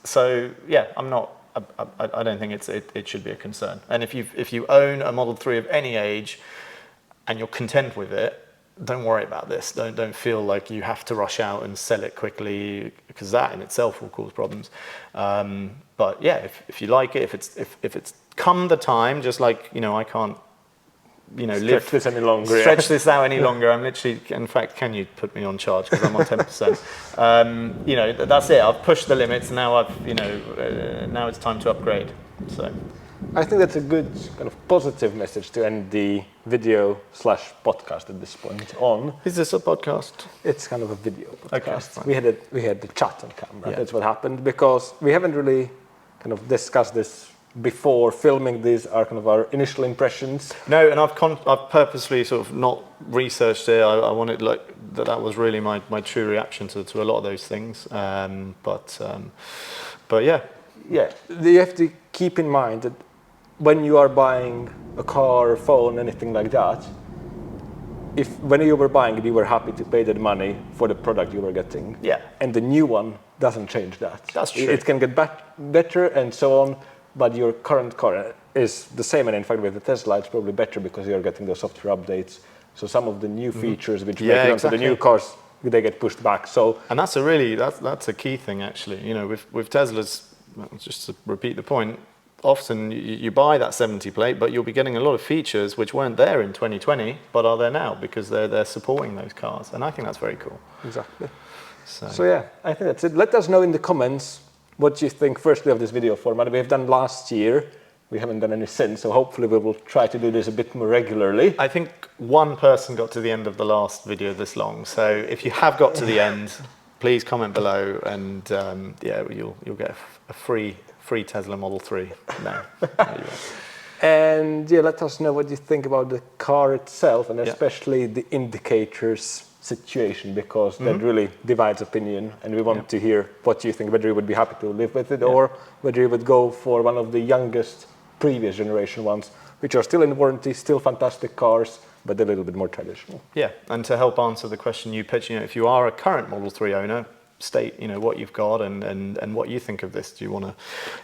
So yeah, I don't think it should be a concern. And if you own a Model 3 of any age and you're content with it, don't worry about this. Don't feel like you have to rush out and sell it quickly, because that in itself will cause problems. But yeah, if you like it, if it's come the time, just like I can't stretch this any longer. Stretch this out any longer. I'm literally, in fact, can you put me on charge because I'm on 10%? That's it. I've pushed the limits. Now now it's time to upgrade. So I think that's a good kind of positive message to end the video/podcast at this point on. Is this a podcast? It's kind of a video podcast. Okay, we had the chat on camera. Yeah. That's what happened, because we haven't really kind of discussed this before filming. These are kind of our initial impressions. No, and I've purposely sort of not researched it. I wanted that was really my true reaction to a lot of those things. But yeah. Yeah, you have to keep in mind that when you are buying a car, phone, anything like that, when you were buying it, you were happy to pay that money for the product you were getting. Yeah. And the new one doesn't change that. That's true. It can get better and so on, but your current car is the same. And in fact, with the Tesla, it's probably better because you're getting those software updates. So some of the new features which make it onto the new cars, they get pushed back. And that's a key thing, actually. With Teslas, just to repeat the point, often you buy that 70 plate, but you'll be getting a lot of features which weren't there in 2020, but are there now because they're supporting those cars. And I think that's very cool. Exactly. So yeah, I think that's it. Let us know in the comments what you think, firstly, of this video format. We have done last year. We haven't done any since, so hopefully we will try to do this a bit more regularly. I think one person got to the end of the last video this long. So if you have got to the end, please comment below, and you'll get a free Tesla Model 3 now. And yeah, let us know what you think about the car itself, and especially the indicators situation, because that really divides opinion, and we want to hear what you think, whether you would be happy to live with it or whether you would go for one of the youngest previous generation ones, which are still in warranty, still fantastic cars, but a little bit more traditional. Yeah, and to help answer the question you pitched, if you are a current Model 3 owner, state what you've got and what you think of this. Do you want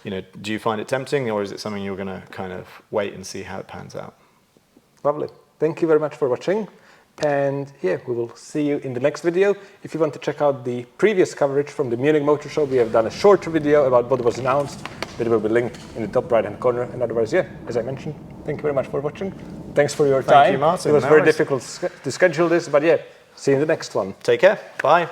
to, do you find it tempting, or is it something you're going to kind of wait and see how it pans out? Lovely. Thank you very much for watching, and yeah, we will see you in the next video. If you want to check out the previous coverage from the Munich Motor Show, we have done a shorter video about what was announced. It will be linked in the top right hand corner, and otherwise, yeah, as I mentioned, thank you very much for watching. Thanks for your time. Thank you, Martin. It was very difficult to schedule this, but yeah, see you in the next one. Take care. Bye.